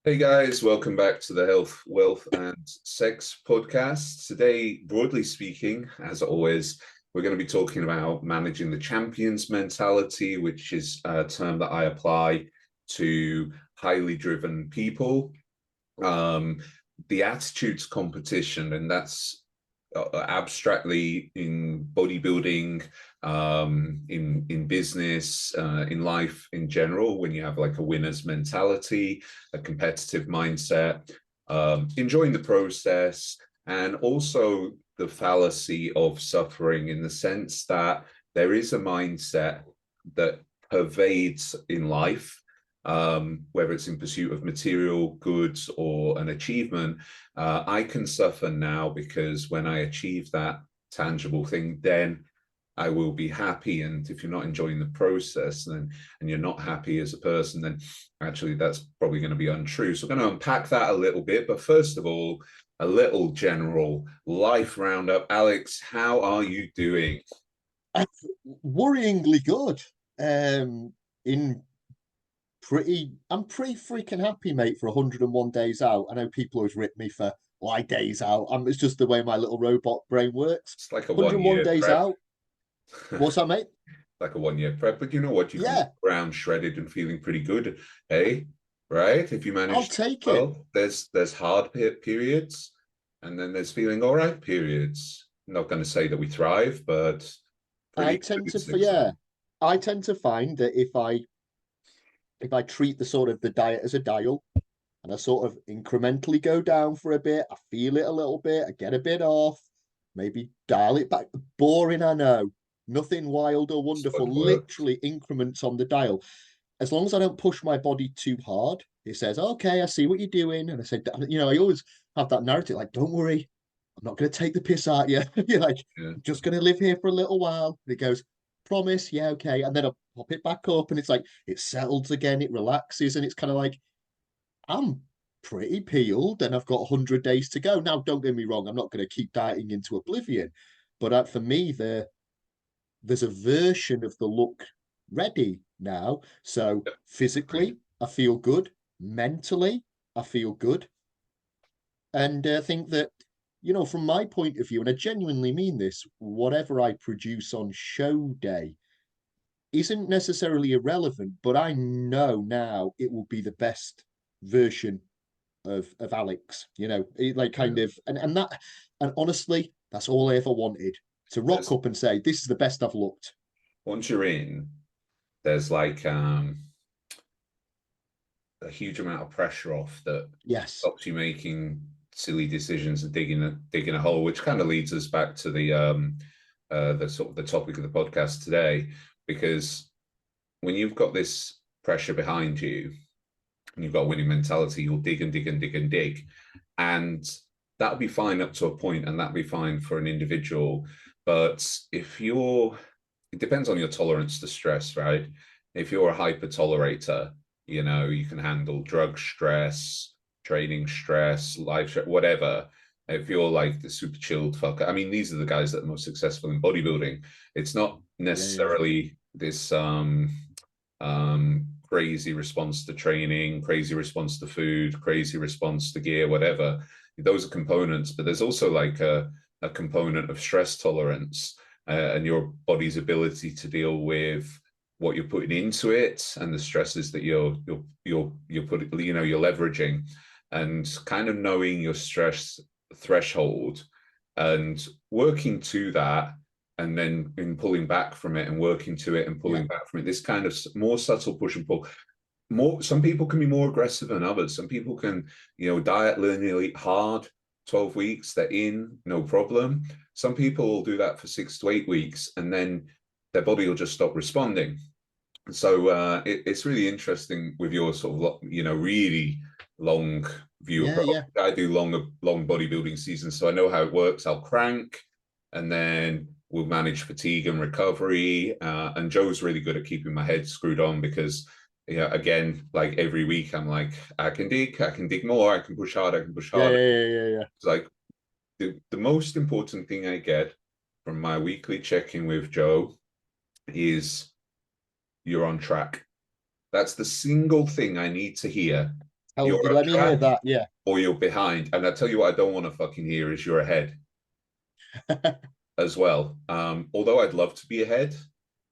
Hey guys, welcome back to the Health, Wealth, and Sex podcast. Today, broadly speaking, as always, we're going to be talking about managing the champions mentality, which is a term that I apply to highly driven people. The attitudes competition, and that's abstractly in bodybuilding, in business, in life in general. When you have like a winner's mentality, a competitive mindset, enjoying the process, and also the fallacy of suffering, in the sense that there is a mindset that pervades in life, whether it's in pursuit of material goods or an achievement. I can suffer now because when I achieve that tangible thing, then I will be happy. And if you're not enjoying the process, then and you're not happy as a person, then actually that's probably going to be untrue. So I'm going to unpack that a little bit. But first of all, a little general life roundup. Alex, how are you doing? Worryingly good. In I'm pretty freaking happy, mate, for 101 days out. I know people always rip me for why days out. It's just the way my little robot brain works. It's like a 101 1 year days prep. out. What's that, mate? Like a 1 year prep, but you know what? You can Yeah, walk around shredded and feeling pretty good, hey? Right? If you I'll manage to, take it. well, there's hard periods, and then there's feeling all right periods. I'm not going to say that we thrive, but I pretty tend good to, six yeah, months. I tend to find that if I treat the sort of the diet as a dial, and I sort of incrementally go down for a bit. I feel it a little bit. I get a bit off, maybe dial it back. Boring, I know. Nothing wild or What wonderful. works? Literally increments on the dial. As long as I don't push my body too hard, it says, "Okay, I see what you're doing." And I said, I always have that narrative like, "Don't worry, I'm not going to take the piss out of you. You're like, Yeah. I'm just going to live here for a little while." And it goes, "Promise, yeah, okay." And then I pop it back up, and it's like it settles again, it relaxes, and it's kind of like I'm pretty peeled and I've got 100 days to go. Now, don't get me wrong, I'm not going to keep dieting into oblivion. But for me, there's a version of the look ready now. So Agreed. physically, I feel good. Mentally, I feel good. And I think that, from my point of view, and I genuinely mean this, whatever I produce on show day isn't necessarily irrelevant, but I know now it will be the best version of Alex, like kind Yeah. of and honestly, that's all I ever wanted to rock There's up and say, this is the best I've looked. Once you're in, there's like a huge amount of pressure off that Yes. stops you making silly decisions and digging a hole, which kind of leads us back to the sort of the topic of the podcast today, because when you've got this pressure behind you and you've got a winning mentality, you'll dig and dig and dig and dig, and that'll be fine up to a point, and that'll be fine for an individual. But if you're, it depends on your tolerance to stress, right? If you're a hyper tolerator, you can handle drug stress, training stress, life stress, whatever. If you're like the super chilled fucker, I mean, these are the guys that are most successful in bodybuilding. It's not Yeah, yeah, necessarily this crazy response to training, crazy response to food, crazy response to gear, whatever. Those are components, but there's also like a component of stress tolerance, and your body's ability to deal with what you're putting into it and the stresses that you're leveraging, and kind of knowing your stress threshold and working to that, and then in pulling back from it and working to it and yeah. pulling back from it. This kind of more subtle push and pull. More, some people can be more aggressive than others. Some people can, diet linearly hard, 12 weeks, they're in, no problem. Some people will do that for 6 to 8 weeks, and then their body will just stop responding. So it's really interesting with your sort of, really long view Yeah, approach. yeah. I do long bodybuilding seasons, so I know how it works. I'll crank, and then we'll manage fatigue and recovery. And Joe's really good at keeping my head screwed on, because, again, like every week, I'm like, I can dig more, I can push harder, I can push Yeah, harder. yeah, yeah, yeah, yeah. It's like the most important thing I get from my weekly check-in with Joe is you're on track. That's the single thing I need to hear. Help, you're on let me hear track that. Yeah. or you're behind. And I tell you what, I don't want to fucking hear is you're ahead as well. Although I'd love to be ahead.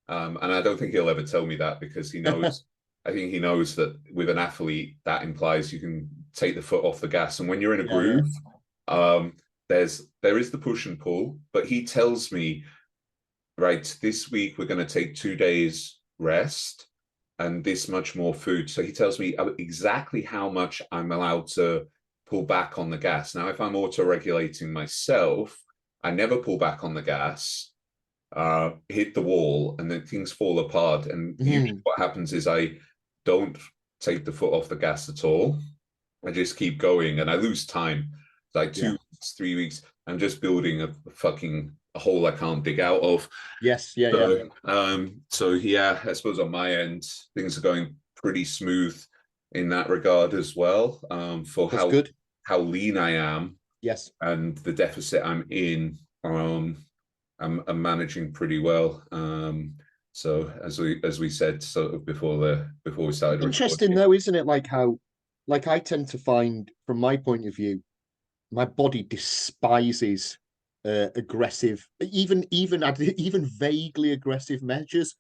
And I don't think he'll ever tell me that because he knows, I think he knows that with an athlete, that implies you can take the foot off the gas. And when you're in a Yeah, yeah. groove, um, there is the push and pull, but he tells me, right, this week we're going to take 2 days rest and this much more food. So he tells me exactly how much I'm allowed to pull back on the gas. Now, if I'm auto-regulating myself, I never pull back on the gas, hit the wall, and then things fall apart. And usually what happens is I don't take the foot off the gas at all. I just keep going and I lose time. Like Yeah. 2 weeks, 3 weeks, I'm just building a fucking hole I can't dig out of. Yes. Yeah. Yeah. So yeah, I suppose on my end, things are going pretty smooth in that regard as well. For That's good. how lean I am Yes. and the deficit I'm in, I'm managing pretty well. So as we said sort of before we started Interesting recording, though, isn't it? Like how, like I tend to find, from my point of view, my body despises aggressive, even vaguely aggressive measures,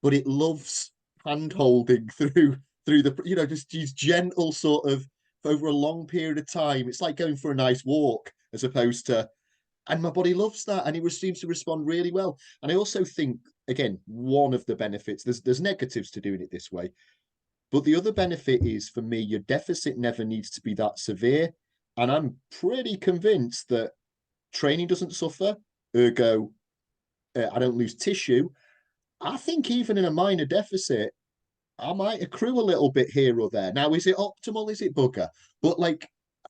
but it loves hand holding through the just these gentle sort of over a long period of time. It's like going for a nice walk as opposed to, and my body loves that, and it seems to respond really well. And I also think, again, one of the benefits, there's negatives to doing it this way, but the other benefit is, for me, your deficit never needs to be that severe. And I'm pretty convinced that training doesn't suffer, ergo, I don't lose tissue. I think even in a minor deficit, I might accrue a little bit here or there. Now, is it optimal? Is it bugger? But like,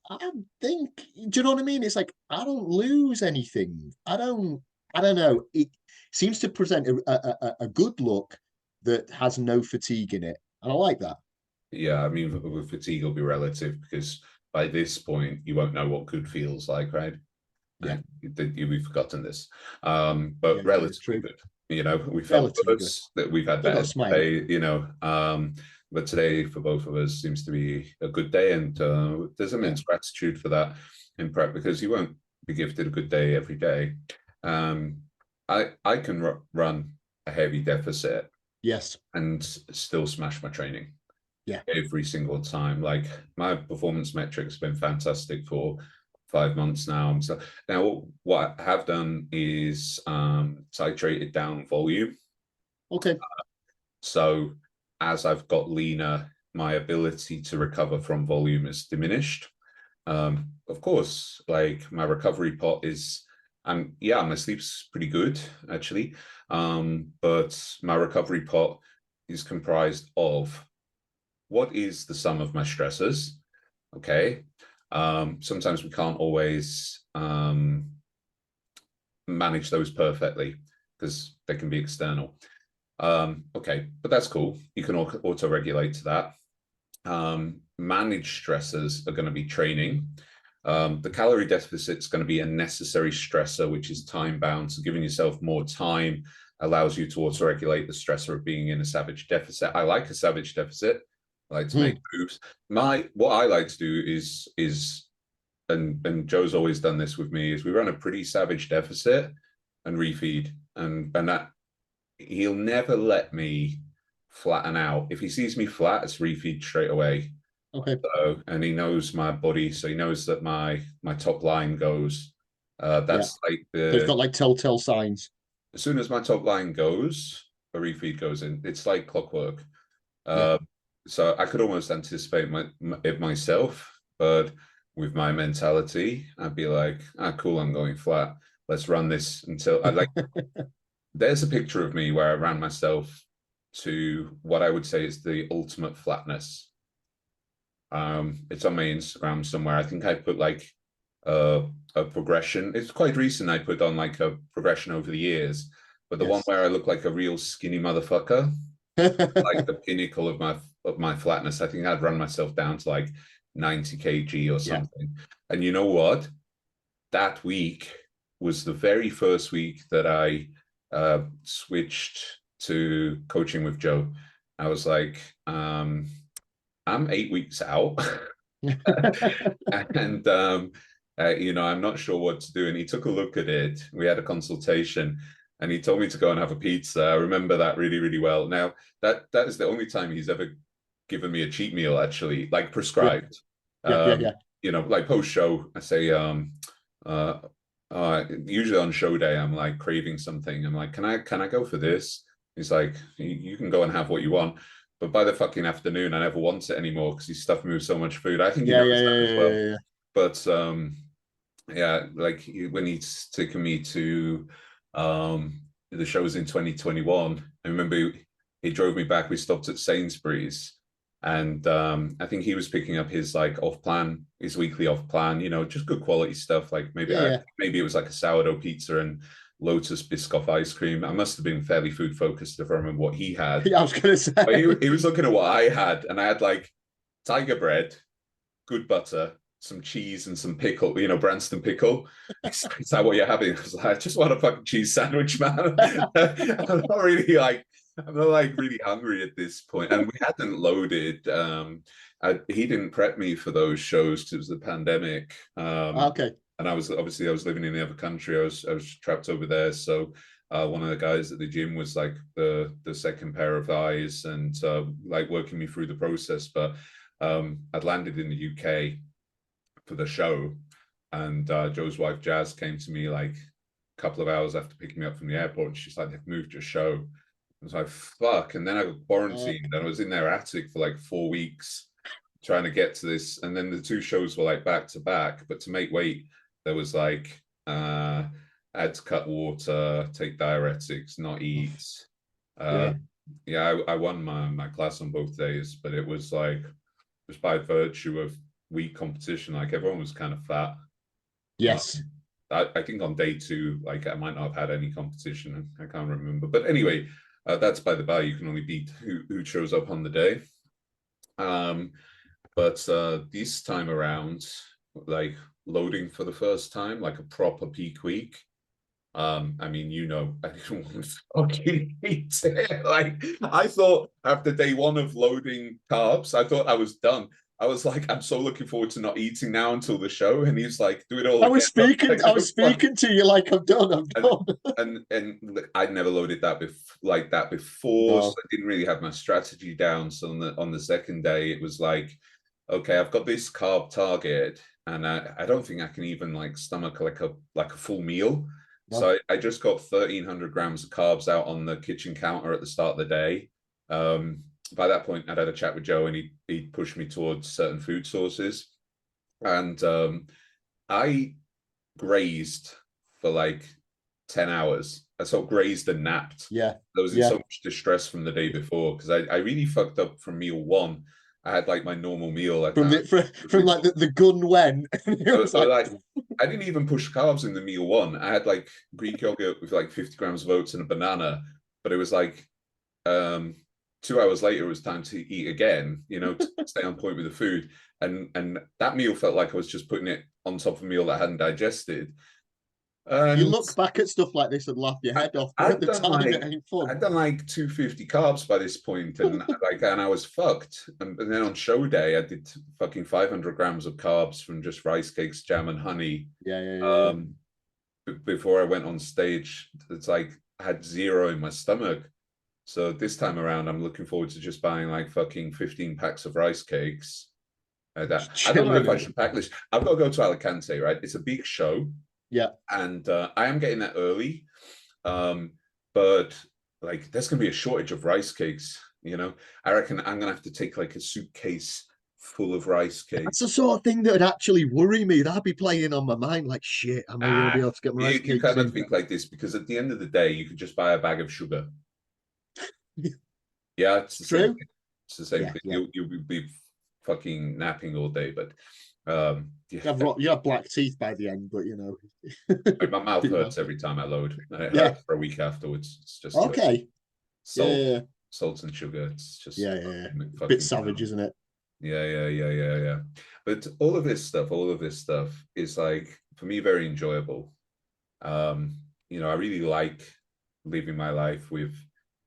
I think, do you know what I mean? It's like, I don't lose anything. I don't know. It seems to present a good look that has no fatigue in it. And I like that. yeah, I mean, with fatigue will be relative because by this point you won't know what good feels like, right? Yeah. We've forgotten this, Yeah. but Yeah. It's relatively true. good. We've had Relatively good. worse that we've had Still got better a smile. today, but today for both of us seems to be a good day, and there's Yeah. immense gratitude for that in prep because you won't be gifted a good day every day. Um, I can run a heavy deficit Yes. and still smash my training Yeah. every single time. Like my performance metrics have been fantastic for 5 months now. So now what I have done is titrated down volume. Okay. So as I've got leaner, my ability to recover from volume is diminished. Of course, like my recovery pot is, yeah, my sleep's pretty good actually. But my recovery pot is comprised of what is the sum of my stressors? Okay. Sometimes we can't always manage those perfectly because they can be external. Okay, but that's cool. You can auto-regulate to that. Managed stressors are going to be training. The calorie deficit is going to be a necessary stressor, which is time bound. So giving yourself more time allows you to auto-regulate the stressor of being in a savage deficit. I like a savage deficit. I like to make moves. What I like to do is and Joe's always done this with me, is we run a pretty savage deficit and refeed. And that he'll never let me flatten out. If he sees me flat, it's refeed straight away. Okay. So, and he knows my body, so he knows that my top line goes. Yeah. That's like So it's the got like telltale signs. as soon as my top line goes, a refeed goes in. It's like clockwork. Yeah. Uh, so I could almost anticipate it myself, but with my mentality, I'd be like, ah, cool, I'm going flat. Let's run this until I like. There's a picture of me where I ran myself to what I would say is the ultimate flatness. It's on my Instagram somewhere. I think I put like a progression. It's quite recent. I put on like a progression over the years, but the one Yes. where I look like a real skinny motherfucker, like the pinnacle of my flatness. I think I'd run myself down to like 90 kg or Yeah. something. And you know what? That week was the very first week that I switched to coaching with Joe. I was like, I'm 8 weeks out. And I'm not sure what to do. And he took a look at it. We had a consultation, and he told me to go and have a pizza. I remember that really, really well. Now that is the only time he's ever given me a cheat meal, actually, like Yeah, prescribed. yeah, yeah. Like post show, I say, usually on show day, I'm like craving something. I'm like, can I go for this? He's like, you can go and have what you want. But by the fucking afternoon, I never want it anymore because he's stuffed me with so much food. I think he Yeah, knows yeah, that yeah, as yeah, well. yeah, yeah. But yeah, like when he's taken me to the shows in 2021, I remember he drove me back. We stopped at Sainsbury's, and I think he was picking up his like off plan, his weekly off plan, just good quality stuff. Like maybe Yeah, yeah. maybe it was like a sourdough pizza and Lotus Biscoff ice cream. I must have been fairly food focused if I remember what he had. Yeah, I was gonna say. But he was looking at what I had, and I had like tiger bread, good butter, some cheese, and some pickle, Branston pickle. Is that what you're having? I was like, I just want a fucking cheese sandwich, man. I'm not like really hungry at this point. And we hadn't loaded. He didn't prep me for those shows because it was the pandemic. Okay. And I was living in the other country. I was trapped over there. So one of the guys at the gym was like the second pair of eyes and like working me through the process. But I'd landed in the UK for the show, and Joe's wife Jazz came to me like a couple of hours after picking me up from the airport, and she's like, "They've moved your show." I was like, "Fuck!" And then I got quarantined, and I was in their attic for like 4 weeks trying to get to this. And then the two shows were like back to back, but to make weight, there was like I had to cut water, take diuretics, not eat. Uh, Yeah. yeah, I won my class on both days, but it was like just by virtue of weak competition, like everyone was kind of fat. Yes. I think on day two, like I might not have had any competition. I can't remember, but anyway, that's by the by. You can only beat who shows up on the day. But this time around, like loading for the first time, like a proper peak week. I mean, I didn't want to fucking eat it. Like, I thought after day one of loading carbs, I thought I was done. I was like, I'm so looking forward to not eating now until the show. And he's like, do it all I again. was speaking. Like, I was speaking to you like I'm done. I'm and done. and I'd never loaded that like that before, so No. I didn't really have my strategy down. So on the second day, it was like, okay, I've got this carb target, and I don't think I can even like stomach like a full meal. No. So I just got 1,300 grams of carbs out on the kitchen counter at the start of the day. By that point, I'd had a chat with Joe, and he pushed me towards certain food sources, and I grazed for like 10 hours. I sort of grazed and napped. Yeah. I was in Yeah. so much distress from the day before because I really fucked up from meal one. I had like my normal meal. I From kind the from like the gun when it was like like I didn't even push carbs in the meal one. I had like Greek yogurt with like 50 grams of oats and a banana, but it was like 2 hours later it was time to eat again, to stay on point with the food. And that meal felt like I was just putting it on top of a meal that I hadn't digested. you And look back at stuff like this and laugh your head off, but at I'd the done time it like ain't fun. I'd done like 250 carbs by this point, and I was fucked. And then on show day, I did fucking 500 grams of carbs from just rice cakes, jam, and honey. Yeah, yeah, yeah, yeah. Um, before I went on stage, it's like I had zero in my stomach. So this time around, I'm looking forward to just buying like fucking 15 packs of rice cakes. I don't know if Chilling I it. should pack this. I've got to go to Alicante, right? It's a big show, Yeah. and I am getting there early. But like there's gonna be a shortage of rice cakes, I reckon I'm gonna have to take like a suitcase full of rice That's cakes. the sort of thing that would actually worry me. That'd be playing on my mind like shit. Am I gonna be Ah, able to get my rice you cakes kind of in? think like this because at the end of the day, you could just buy a bag of sugar. Yeah, it's the same True? thing. It's the same Yeah, thing. yeah. You'll be fucking napping all day, but yeah, You have black teeth by the end, but my mouth be hurts nice. every time I load, and it Yeah. hurts for a week afterwards. It's just like Okay. Yeah, salt, yeah, salt and sugar. It's yeah, just yeah, yeah. Bit fucking savage, isn't it? Yeah, yeah, yeah, yeah, yeah. But all of this stuff is like for me very enjoyable. I really like living my life with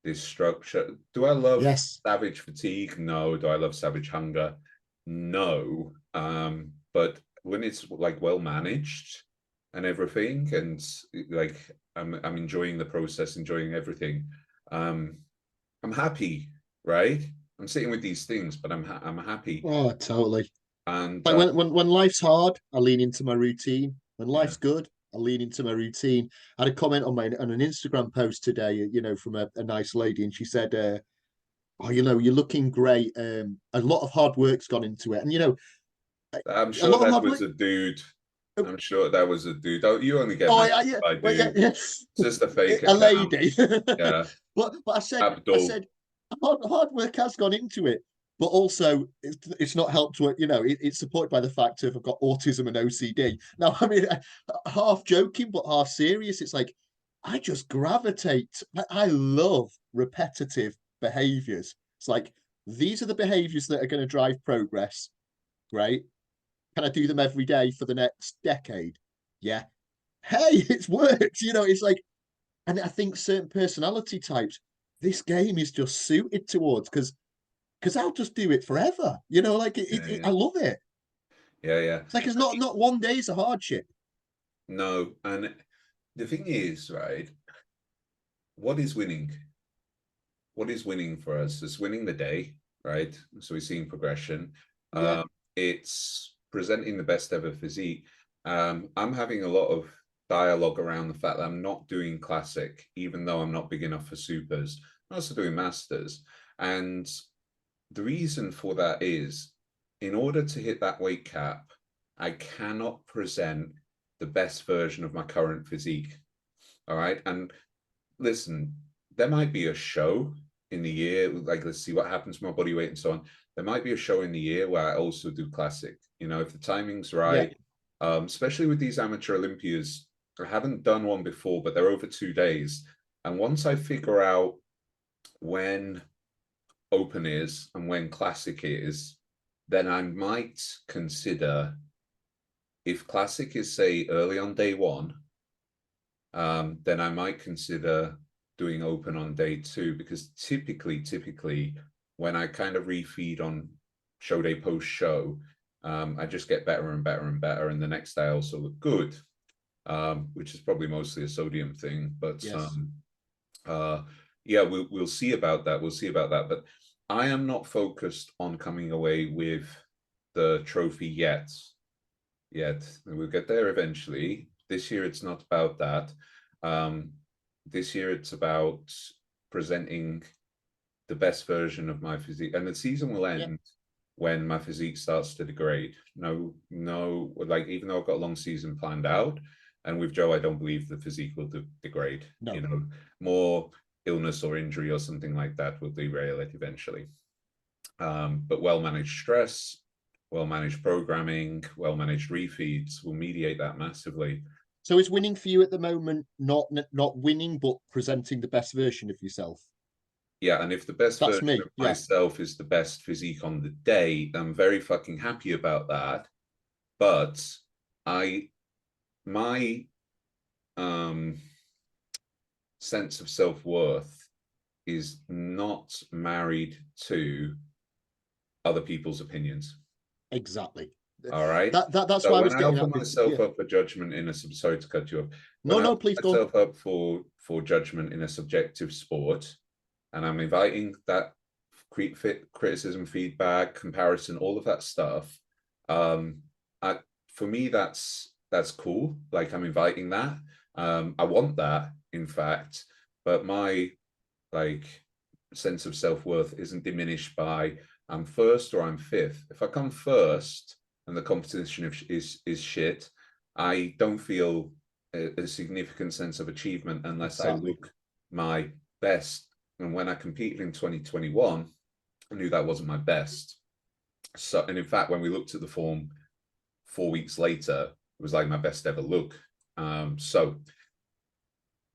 this structure. Do I love Yes. savage fatigue? No. Do I love savage hunger? no. But when it's like well managed and everything, and like I'm enjoying the process, enjoying everything. I'm happy, right? I'm sitting with these things, but I'm happy. Oh, totally. And Like when life's hard, I lean into my routine. When yeah, life's good, I lean into my routine. I had a comment on an Instagram post today, from a nice lady, and she said, "Oh, you're looking great. A lot of hard work's gone into it, and I'm a sure lot of that hard was work." a dude. I'm sure that was a dude. Oh, you only get Oh, mad yeah, by well, yeah, dude. yeah. It's just a fake A account. lady. Yeah, But I Abdul. said, hard work has gone into it, but also it's not helped with, it's supported by the fact of I've got autism and OCD. Now, I mean, half joking, but half serious. It's like, I just gravitate. I love repetitive behaviors. It's like, these are the behaviors that are going to drive progress. Great. Can I do them every day for the next decade? Yeah. Hey, it's worked. It's like, and I think certain personality types, this game is just suited towards because I'll just do it forever. Like Yeah, yeah, I love it. yeah, yeah. It's like it's not one day is a hardship. No, and the thing is, right? What is winning? What is winning for us? It's winning the day, right? So we're seeing progression. Yeah, It's presenting the best ever physique. I'm having a lot of dialogue around the fact that I'm not doing classic, even though I'm not big enough for supers. I'm also doing masters. And the reason for that is in order to hit that weight cap, I cannot present the best version of my current physique. All right. And listen, there might be a show in the year, like let's see what happens to my body weight and so on. There might be a show in the year where I also do classic, if the timing's yeah, right, especially with these amateur Olympias. I haven't done one before, but they're over 2 days. And once I figure out when open is and when classic is, then I might consider if classic is say early on day one, then I might consider doing open on day two because typically when I kind of refeed on show day post show, I just get better and better and better, and the next day I also look good, which is probably mostly a sodium thing. But yes. uh, yeah, we'll see about that. We'll see about that. But I am not focused on coming away with the trophy yet. Yet we'll get there eventually. This year it's not about that. Um, this year it's about presenting the best version of my physique, and the season will Yeah, end when my physique starts to degrade. No, no, like even though I've got a long season planned out, and with Joe, I don't believe the physique will degrade. no. More illness or injury or something like that will derail it eventually. But well managed stress, well managed programming, well managed refeeds will mediate that massively. So is winning for you at the moment not winning, but presenting the best version of yourself? Yeah, and if the best That's version me. of Yeah, myself is the best physique on the day, I'm very fucking happy about that. But I my um sense of self-worth is not married to other people's opinions. exactly. All right. That's So why I when was I getting offer at with myself yeah. up for judgment in a sorry to cut you off. When No, I no, offer please go on. myself up for judgment in a subjective sport, and I'm inviting that criticism, feedback, comparison, all of that stuff. Um, I, for me, that's cool. Like I'm inviting that. I want that, in fact, but my like sense of self-worth isn't diminished by I'm first or I'm fifth. If I come first and the competition is shit, I don't feel a significant sense of achievement unless I Exactly. look my best. And when I competed in 2021, I knew that wasn't my best. So, and in fact, when we looked at the form 4 weeks later, it was like my best ever look. So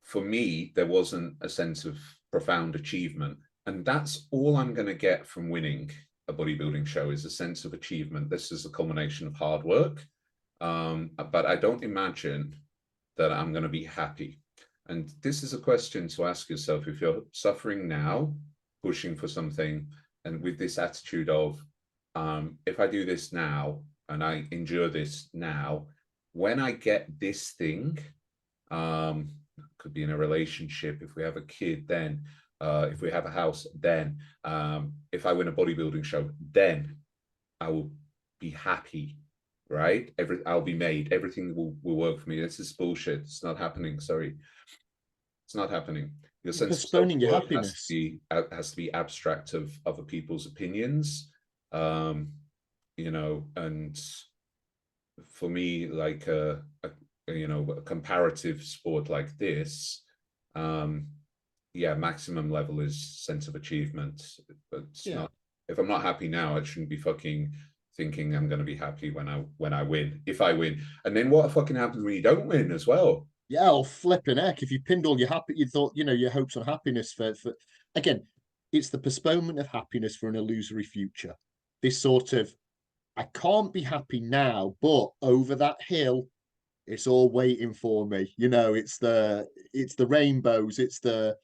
for me, there wasn't a sense of profound achievement. And that's all I'm going to get from winning a bodybuilding show is a sense of achievement. This is a culmination of hard work. But I don't imagine that I'm going to be happy. And this is a question to ask yourself if you're suffering now, pushing for something, and with this attitude of, if I do this now and I endure this now, when I get this thing, could be in a relationship, if we have a kid, then if we have a house, then if I win a bodybuilding show, then I will be happy, right? I'll be made. Everything will work for me. This is bullshit. It's not happening. Sorry, it's not happening. Your You're sense of postponing your self-worth happiness. has to be abstract of other people's opinions. You know, and for me, like a comparative sport like this, yeah, maximum level is sense of achievement. But it's Yeah. not. If I'm not happy now, I shouldn't be fucking thinking I'm going to be happy when I win. If I win, and then what fucking happens when you don't win as well? Yeah, I'll flipping heck. If you pinned all your happy, you thought, your hopes on happiness for again, it's the postponement of happiness for an illusory future. This sort of, I can't be happy now, but over that hill, it's all waiting for me. It's the rainbows, it's the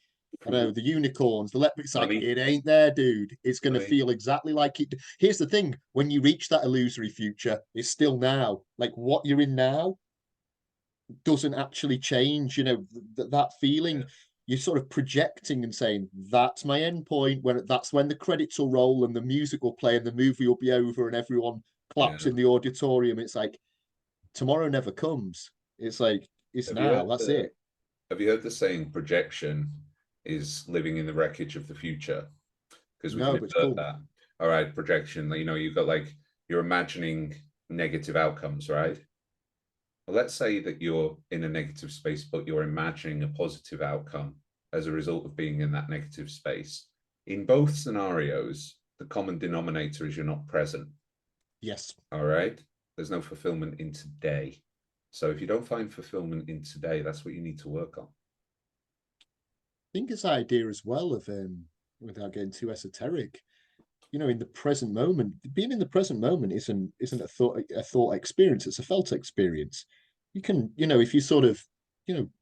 I know the unicorns, the leopard. It's like Money, it ain't there, dude. It's gonna money. feel exactly like it. Here's the thing: when you reach that illusory future, it's still now. Like what you're in now doesn't actually change. That feeling Yeah, you're sort of projecting and saying that's my end point. That's when the credits will roll and the music will play and the movie will be over and everyone claps yeah. in the auditorium. It's like tomorrow never comes. It's like it's Have you now. heard That's the it. Have you heard the saying projection is living in the wreckage of the future? Because we can No, but it's invert cool. that. All right, projection. You know, you've got like you're imagining negative outcomes, right? Well, let's say that you're in a negative space, but you're imagining a positive outcome as a result of being in that negative space. In both scenarios, the common denominator is you're not present. Yes. All right. There's no fulfillment in today. So if you don't find fulfillment in today, that's what you need to work on. I think it's idea as well of without getting too esoteric, in the present moment, being in the present moment isn't a thought experience, it's a felt experience. You can, if you sort of,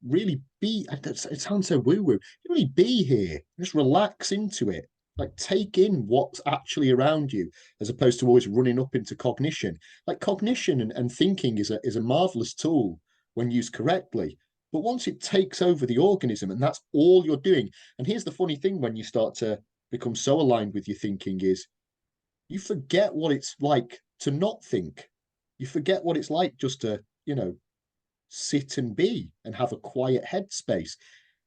really be, it sounds so woo-woo, really be here, just relax into it, like take in what's actually around you, as opposed to always running up into cognition. Like cognition and thinking is a marvelous tool when used correctly. But once it takes over the organism and that's all you're doing, and here's the funny thing when you start to become so aligned with your thinking is you forget what it's like to not think. You forget what it's like just to, sit and be and have a quiet headspace.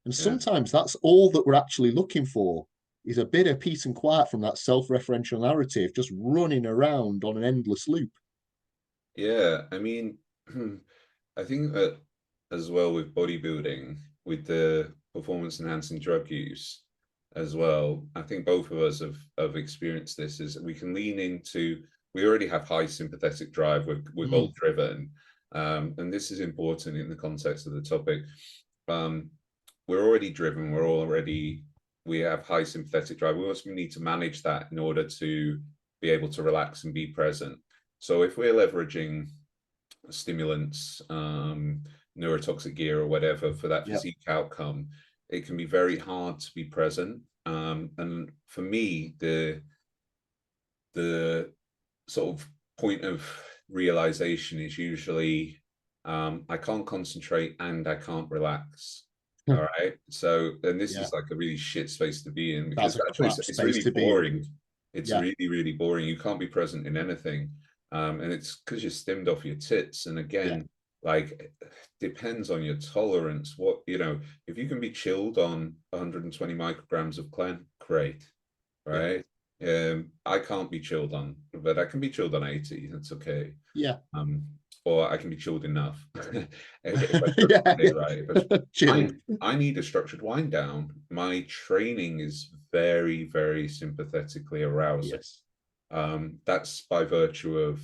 And Yeah. sometimes that's all that we're actually looking for is a bit of peace and quiet from that self-referential narrative, just running around on an endless loop. Yeah. I mean, I think that as well with bodybuilding, with the performance enhancing drug use as well, I think both of us have experienced this is we can lean into we already have high sympathetic drive, we're goal Mm, driven. And this is important in the context of the topic. Um, we're already driven, we have high sympathetic drive. We also need to manage that in order to be able to relax and be present. So if we're leveraging stimulants, neurotoxic gear or whatever for that yep. physique outcome, it can be very hard to be present. And for me, the sort of point of realization is usually I can't concentrate and I can't relax. All right. So, and this Yeah. is like a really shit space to be in That's because a actually crap it's space really to be in. boring. It's Yeah. really, really boring. You can't be present in anything. And it's because you're stimmed off your tits. And Yeah. again, like depends on your tolerance. What, if you can be chilled on 120 micrograms of clen, great. Yeah. Right. I can't be chilled on, but I can be chilled on 80. That's okay. Yeah. Um, or I can be chilled enough if I structure my Yeah. day right. But Chilled. I need a structured wind down. My training is very, very sympathetically arousing. Yes. That's by virtue of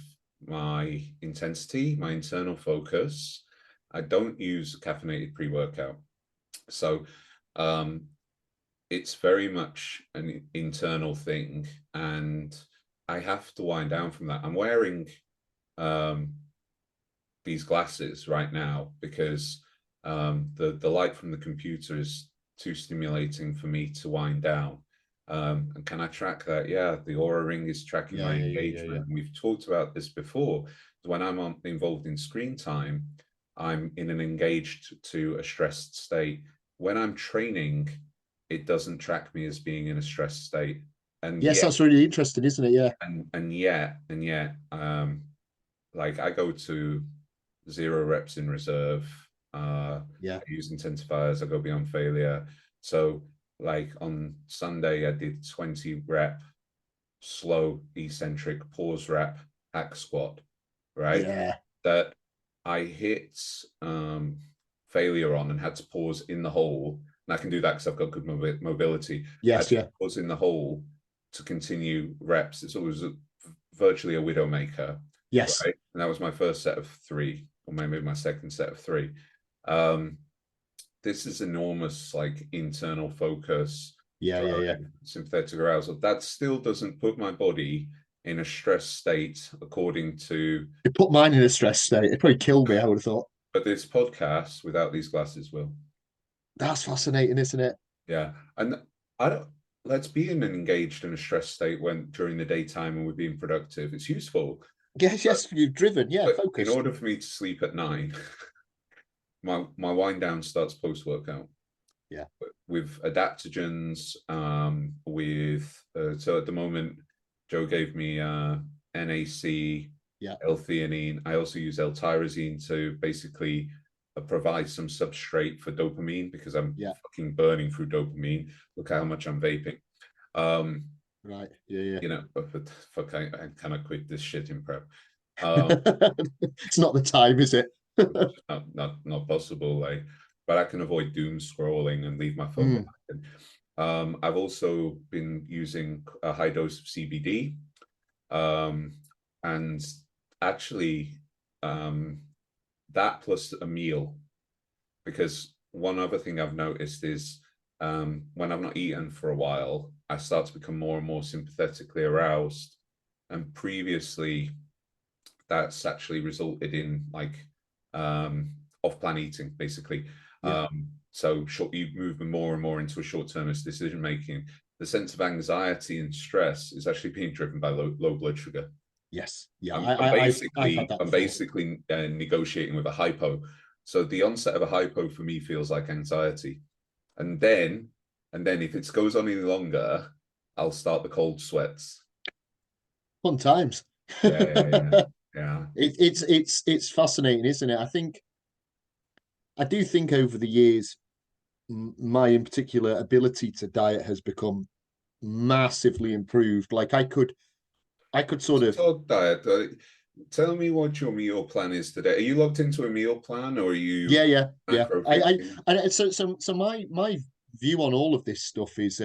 my intensity, my internal focus. I don't use caffeinated pre-workout. So um, it's very much an internal thing. And I have to wind down from that. I'm wearing um, these glasses right now because the light from the computer is too stimulating for me to wind down. And can I track that? Yeah, the Aura Ring is tracking Yeah, my yeah, yeah, yeah, yeah. engagement. We've talked about this before. When I'm involved in screen time, I'm in an engaged to a stressed state. When I'm training, it doesn't track me as being in a stressed state. And Yes, yet, that's really interesting, isn't it? Yeah, and yet, like I go to 0 reps in reserve. yeah, I use intensifiers. I go beyond failure. So, like on Sunday, I did 20 rep slow eccentric pause rep hack squat. Right, yeah, that I hit failure on and had to pause in the hole. And I can do that because I've got good mobility. I had yes, to yeah, pause in the hole to continue reps. It's always virtually a widowmaker, yes, right? And that was my first set of 3, or maybe my second set of 3. Um, this is enormous, like internal focus, yeah, yeah, yeah. driving sympathetic arousal. That still doesn't put my body in a stress state according to. It put mine in a stress state. It probably killed me, I would have thought. But this podcast without these glasses will. That's fascinating, isn't it? Yeah. And I don't let's be in an engaged and a stress state when during the daytime and we're being productive. It's useful. Yes, But, yes, you've driven, yeah, but in focused. order for me to sleep at 9, my wind down starts post workout Yeah, with adaptogens, with so at the moment Joe gave me NAC, yeah, L-theanine. I also use L-tyrosine to basically provide some substrate for dopamine because I'm yeah, fucking burning through dopamine. Look how much I'm vaping. Um, right, yeah, but fuck, I kind of quit this shit in prep. yeah. Um, It's not the time, is it? not possible. Like, but I can avoid doom scrolling and leave my phone Mm, behind. I've also been using a high dose of CBD, and actually, um, that plus a meal. Because one other thing I've noticed is when I've not eaten for a while, I start to become more and more sympathetically aroused. And previously, that's actually resulted in like off-plan eating, basically. yeah, So you move more and more into a short-termist decision making. The sense of anxiety and stress is actually being driven by low blood sugar. yes, yeah. I'm I've had basically that I'm before. basically negotiating with a hypo. So the onset of a hypo for me feels like anxiety, and then if it goes on any longer, I'll start the cold sweats. Fun times. Yeah. Yeah. It's fascinating, isn't it? I do think over the years, my in particular ability to diet has become massively improved. Like I could sort So of talk diet. Tell me what your meal plan is today. Are you locked into a meal plan, or are you yeah, yeah, yeah. macro fixing? So my view on all of this stuff is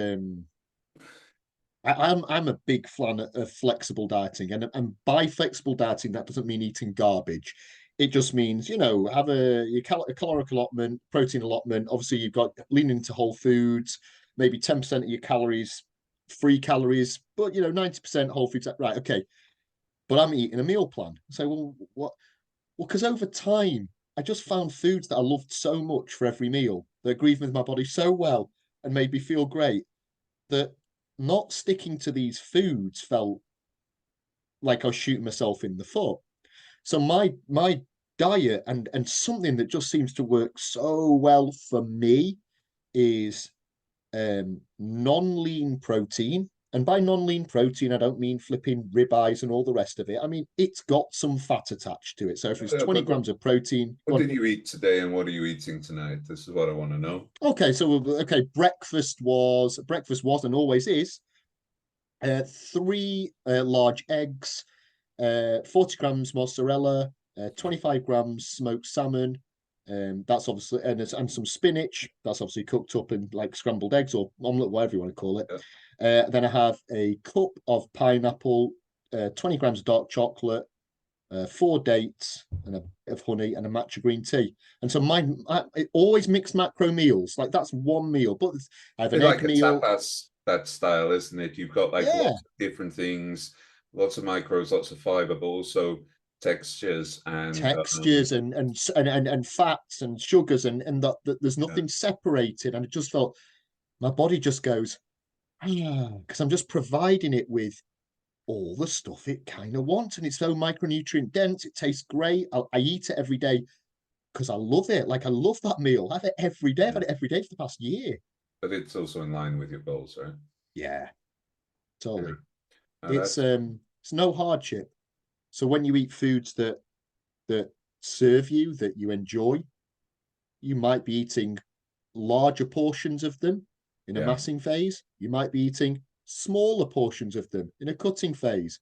I'm a big fan of flexible dieting, and by flexible dieting that doesn't mean eating garbage. It just means have a caloric allotment, protein allotment. Obviously, you've got lean into whole foods, maybe 10% of your calories, free calories, but 90% whole foods. Right, okay. But I'm eating a meal plan. So well, what? Well, because over time, I just found foods that I loved so much for every meal that agreed with my body so well and made me feel great that not sticking to these foods felt like I was shooting myself in the foot. So my diet and something that just seems to work so well for me is non-lean protein. And by non-lean protein, I don't mean flipping ribeyes and all the rest of it. I mean, it's got some fat attached to it. So if it's 20 But grams of protein, go what on. did you eat today, and what are you eating tonight? This is what I want to know. Okay, breakfast was and always is 3 large eggs, 40 grams mozzarella, 25 grams smoked salmon. That's obviously and some spinach. That's obviously cooked up in like scrambled eggs or omelette, whatever you want to call it. Yeah. Then I have a cup of pineapple, 20 grams of dark chocolate, 4 dates, and a bit of honey, and a matcha green tea. And so it always mixed macro meals. Like that's one meal, but I have an It's egg like a meal. tapas that style, isn't it? You've got like Yeah, lots of different things, lots of macros, lots of fiber, but also textures and textures and fats and sugars and that there's yeah. nothing separated, and it just felt my body just goes, because I'm just providing it with all the stuff it kind of wants, and it's so micronutrient dense. It tastes great. I eat it every day because I love it. Like I love that meal. I have it every day. I've Yeah. had it every day for the past year. But it's also in line with your goals, right? Yeah, Yeah. totally. No, It's no hardship. So when you eat foods that serve you, that you enjoy, you might be eating larger portions of them in a yeah, massing phase. You might be eating smaller portions of them in a cutting phase.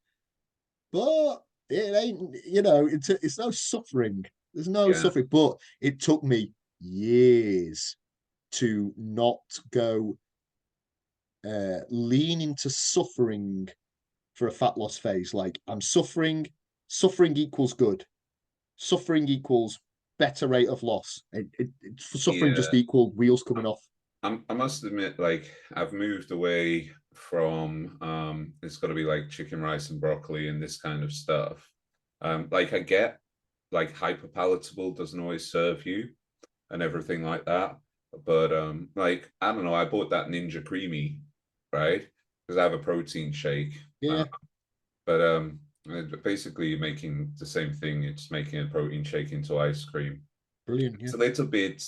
But it ain't, it's no suffering. There's no yeah, suffering. But it took me years to not go lean into suffering for a fat loss phase. Like I'm suffering, suffering equals good. Suffering equals better rate of loss. Suffering just yeah. equal wheels coming off. I must admit, like I've moved away from it's got to be like chicken, rice, and broccoli and this kind of stuff. Like I get like hyper palatable doesn't always serve you and everything like that. But like I don't know, I bought that Ninja Creamy, right? Because I have a protein shake. Yeah, But basically you're making the same thing, it's making a protein shake into ice cream. brilliant. It's Yeah, a little bit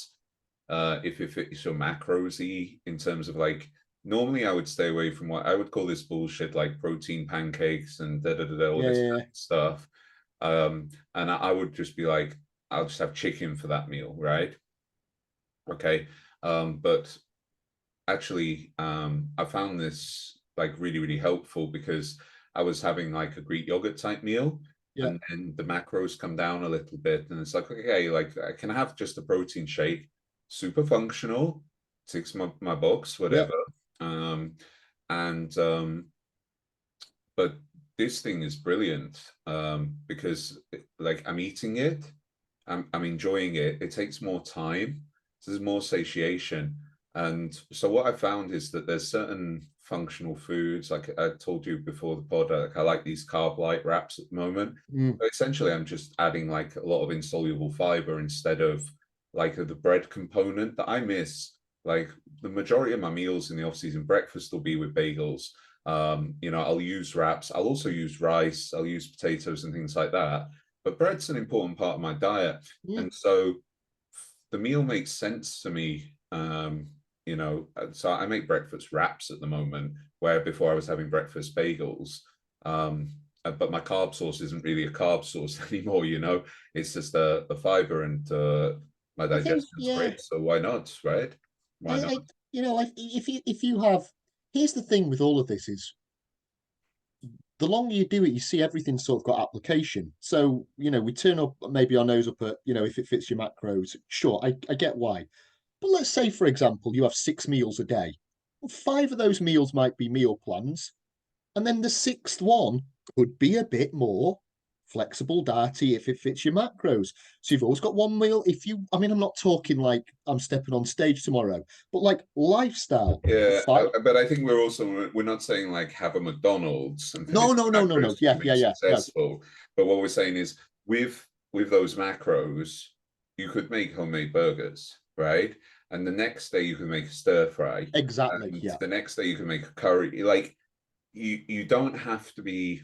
if it fits your macrosy in terms of like normally I would stay away from what I would call this bullshit like protein pancakes and all yeah, this yeah, kind of stuff. And I would just be like, I'll just have chicken for that meal, right? Okay. But actually, I found this like really, really helpful because I was having like a Greek yogurt type meal, yeah, and then the macros come down a little bit, and it's like, okay, like I can have just a protein shake, super functional, ticks my box, yeah. whatever. Um, and but this thing is brilliant because like I'm eating it, I'm enjoying it. It takes more time, so there's more satiation. And so what I found is that there's certain functional foods, like I told you before the pod, like I like these carb light wraps at the moment. Mm, But essentially, I'm just adding like a lot of insoluble fiber instead of like the bread component that I miss. Like the majority of my meals in the off season, breakfast will be with bagels. I'll use wraps. I'll also use rice. I'll use potatoes and things like that. But bread's an important part of my diet, mm. and so the meal makes sense to me. So I make breakfast wraps at the moment, where before I was having breakfast bagels. But my carb source isn't really a carb source anymore. It's just the fiber and my I think, digestion's yeah. great. So why not, right? Why not? If you have, here's the thing with all of this is the longer you do it, you see everything sort of got application. So, we turn up maybe our nose up at, if it fits your macros. Sure, I get why. But let's say, for example, you have 6 meals a day. Well, 5 of those meals might be meal plans. And then the sixth one could be a bit more flexible, diety if it fits your macros. So you've always got one meal. I'm not talking like I'm stepping on stage tomorrow, but like lifestyle. Yeah, Fight. but I think we're not saying like have a McDonald's and finish No, no, the no, no, macros no. to Yeah, yeah, remain yeah. No, successful. But what we're saying is with those macros, you could make homemade burgers, right? And the next day you can make a stir fry, exactly. and Yeah. the next day you can make a curry. Like you don't have to be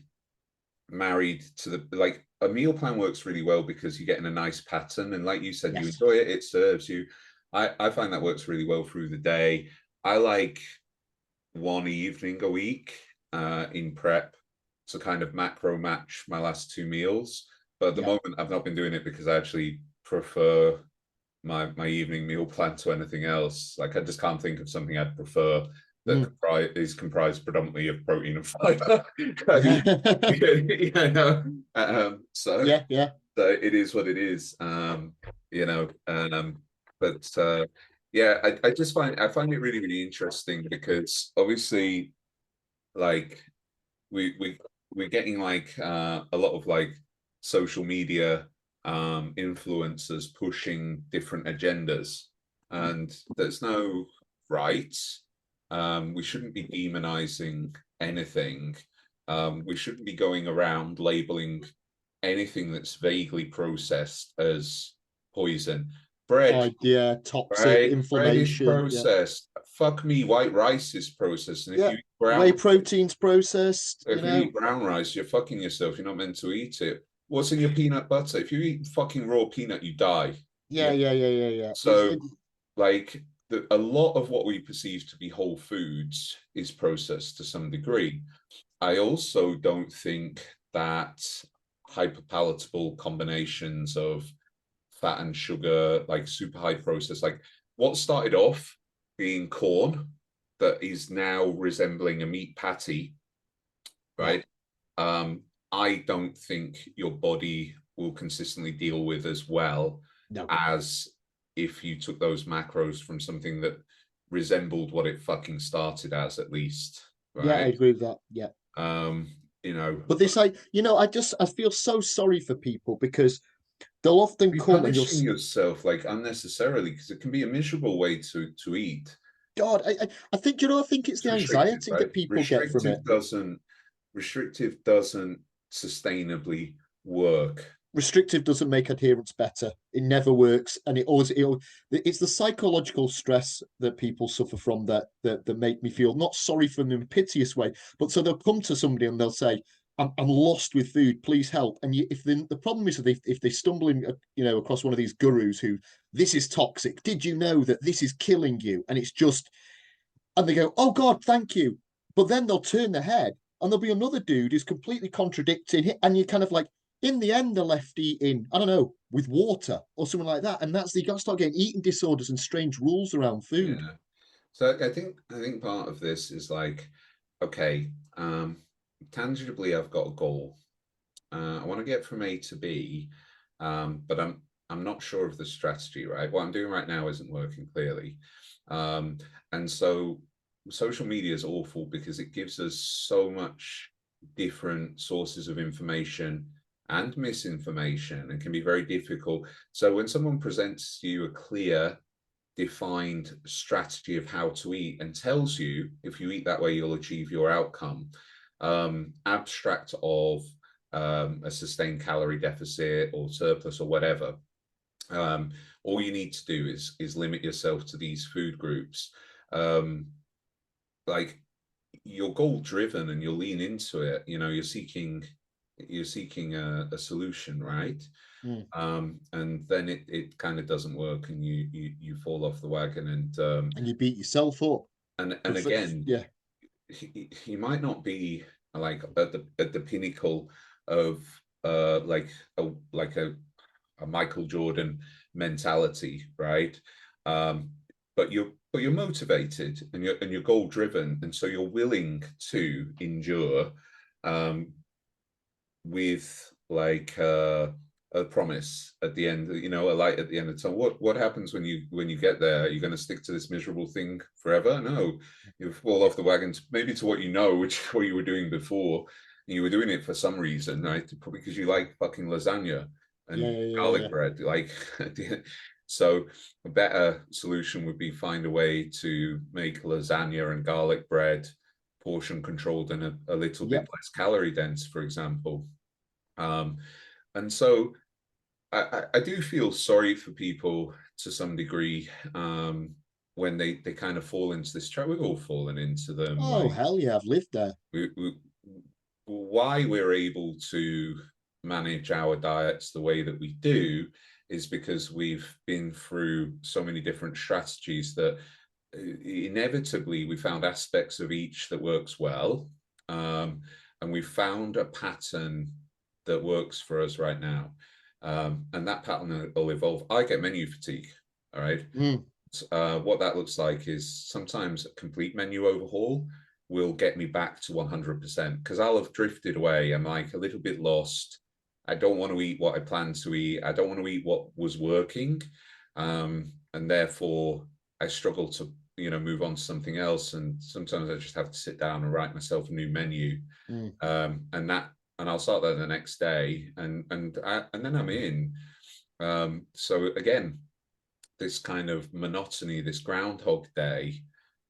married to the like a meal plan works really well because you get in a nice pattern, and like you said, you Yes. enjoy it, it serves you. I find that works really well through the day. I like one evening a week in prep to kind of macro match my last 2 meals. But at the Yeah. moment, I've not been doing it because I actually prefer my evening meal plan to anything else. Like I just can't think of something I'd prefer that Mm. is comprised predominantly of protein and fiber. Yeah. you know, so Yeah. Yeah. so it is what it is. But yeah, I find it really, really interesting because obviously like we we're getting like a lot of like social media influencers pushing different agendas, and there's no right. We shouldn't be demonizing anything. We shouldn't be going around labeling anything that's vaguely processed as poison. bread, Yeah, toxic, right? Bread is inflammation. Yeah, processed. Fuck me, white rice is processed. And yeah. Whey protein's processed. if you eat brown rice, you're fucking yourself. You're not meant to eat it. What's in your peanut butter? If you eat fucking raw peanut, you die. Yeah, Yeah. yeah. So, like, a lot of what we perceive to be whole foods is processed to some degree. I also don't think that hyperpalatable combinations of fat and sugar, like super high process, like what started off being corn that is now resembling a meat patty, yeah. right? I don't think your body will consistently deal with as well No. as if you took those macros from something that resembled what it fucking started as, at least, Yeah, I right? agree with that. Yeah. Um, you know, But this, I feel so sorry for people because they'll often be come and punishing yourself like unnecessarily because it can be a miserable way to eat. God, I think, I think it's It's the restrictive, anxiety right? that people get from it. Restrictive doesn't sustainably work. Restrictive doesn't make adherence better. It never works, and it's the psychological stress that people suffer from that make me feel not sorry for them in a piteous way, but so they'll come to somebody and they'll say, I'm lost with food, please help. And if the problem is that if they stumble in, across one of these gurus who, this is toxic, did you know that this is killing you? And it's just, and they go, oh God, thank you. But then they'll turn their head and there'll be another dude who's completely contradicting it. And you're kind of like, in the end, they're left eating, I don't know, with water or something like that. And that's, you got to start getting eating disorders and strange rules around food. Yeah. So I think part of this is like, okay, tangibly I've got a goal. I want to get from A to B, but I'm not sure of the strategy, right? What I'm doing right now isn't working clearly. Um, and so social media is awful because it gives us so much different sources of information and misinformation and can be very difficult. So when someone presents you a clear, defined strategy of how to eat and tells you if you eat that way, you'll achieve your outcome, abstract of a sustained calorie deficit or surplus or whatever. All you need to do is limit yourself to these food groups. Like you're goal driven and you'll lean into it. You know, you're seeking a solution, right? Mm. And then it kind of doesn't work and you fall off the wagon And you beat yourself up. and again, Yeah. he might not be like at the pinnacle of like a Michael Jordan mentality, right? Um, but you're motivated and you're goal driven, and so you're willing to endure um, with like a promise at the end, you know, a light at the end of the tunnel. What happens when you get there? Are you going to stick to this miserable thing forever? No, you fall off the wagon maybe to what you know, which is what you were doing before. And you were doing it for some reason, right? Probably because you like fucking lasagna Yeah, and yeah. garlic bread. Like, so a better solution would be find a way to make lasagna and garlic bread portion controlled and a little bit Yep. less calorie dense, for example. Um, and so I do feel sorry for people to some degree when they kind of fall into this trap. We've all fallen into them. Oh, Like hell yeah, I've lived there. we, why we're able to manage our diets the way that we do is because we've been through so many different strategies that inevitably we found aspects of each that works well, and we found a pattern that works for us right now, and that pattern will evolve. I get menu fatigue. All right. Mm. What that looks like is sometimes a complete menu overhaul will get me back to 100% because I'll have drifted away. I'm like a little bit lost. I don't want to eat what I planned to eat. I don't want to eat what was working. And therefore I struggle to, move on to something else. And sometimes I just have to sit down and write myself a new menu. Mm. And I'll start that the next day and then I'm in. So again, this kind of monotony, this Groundhog Day,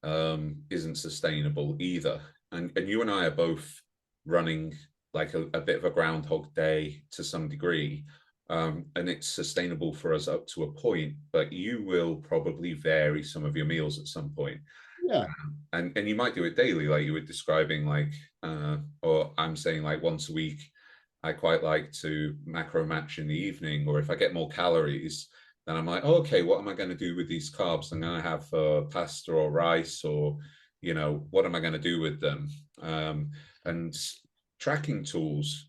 isn't sustainable either. And you and I are both running like a bit of a Groundhog Day to some degree. and it's sustainable for us up to a point, but you will probably vary some of your meals at some point. Yeah. And you might do it daily, like you were describing, like or I'm saying like once a week. I quite like to macro match in the evening, or if I get more calories, then I'm like, oh, okay, what am I going to do with these carbs? I'm going to have pasta or rice, or what am I going to do with them? And tracking tools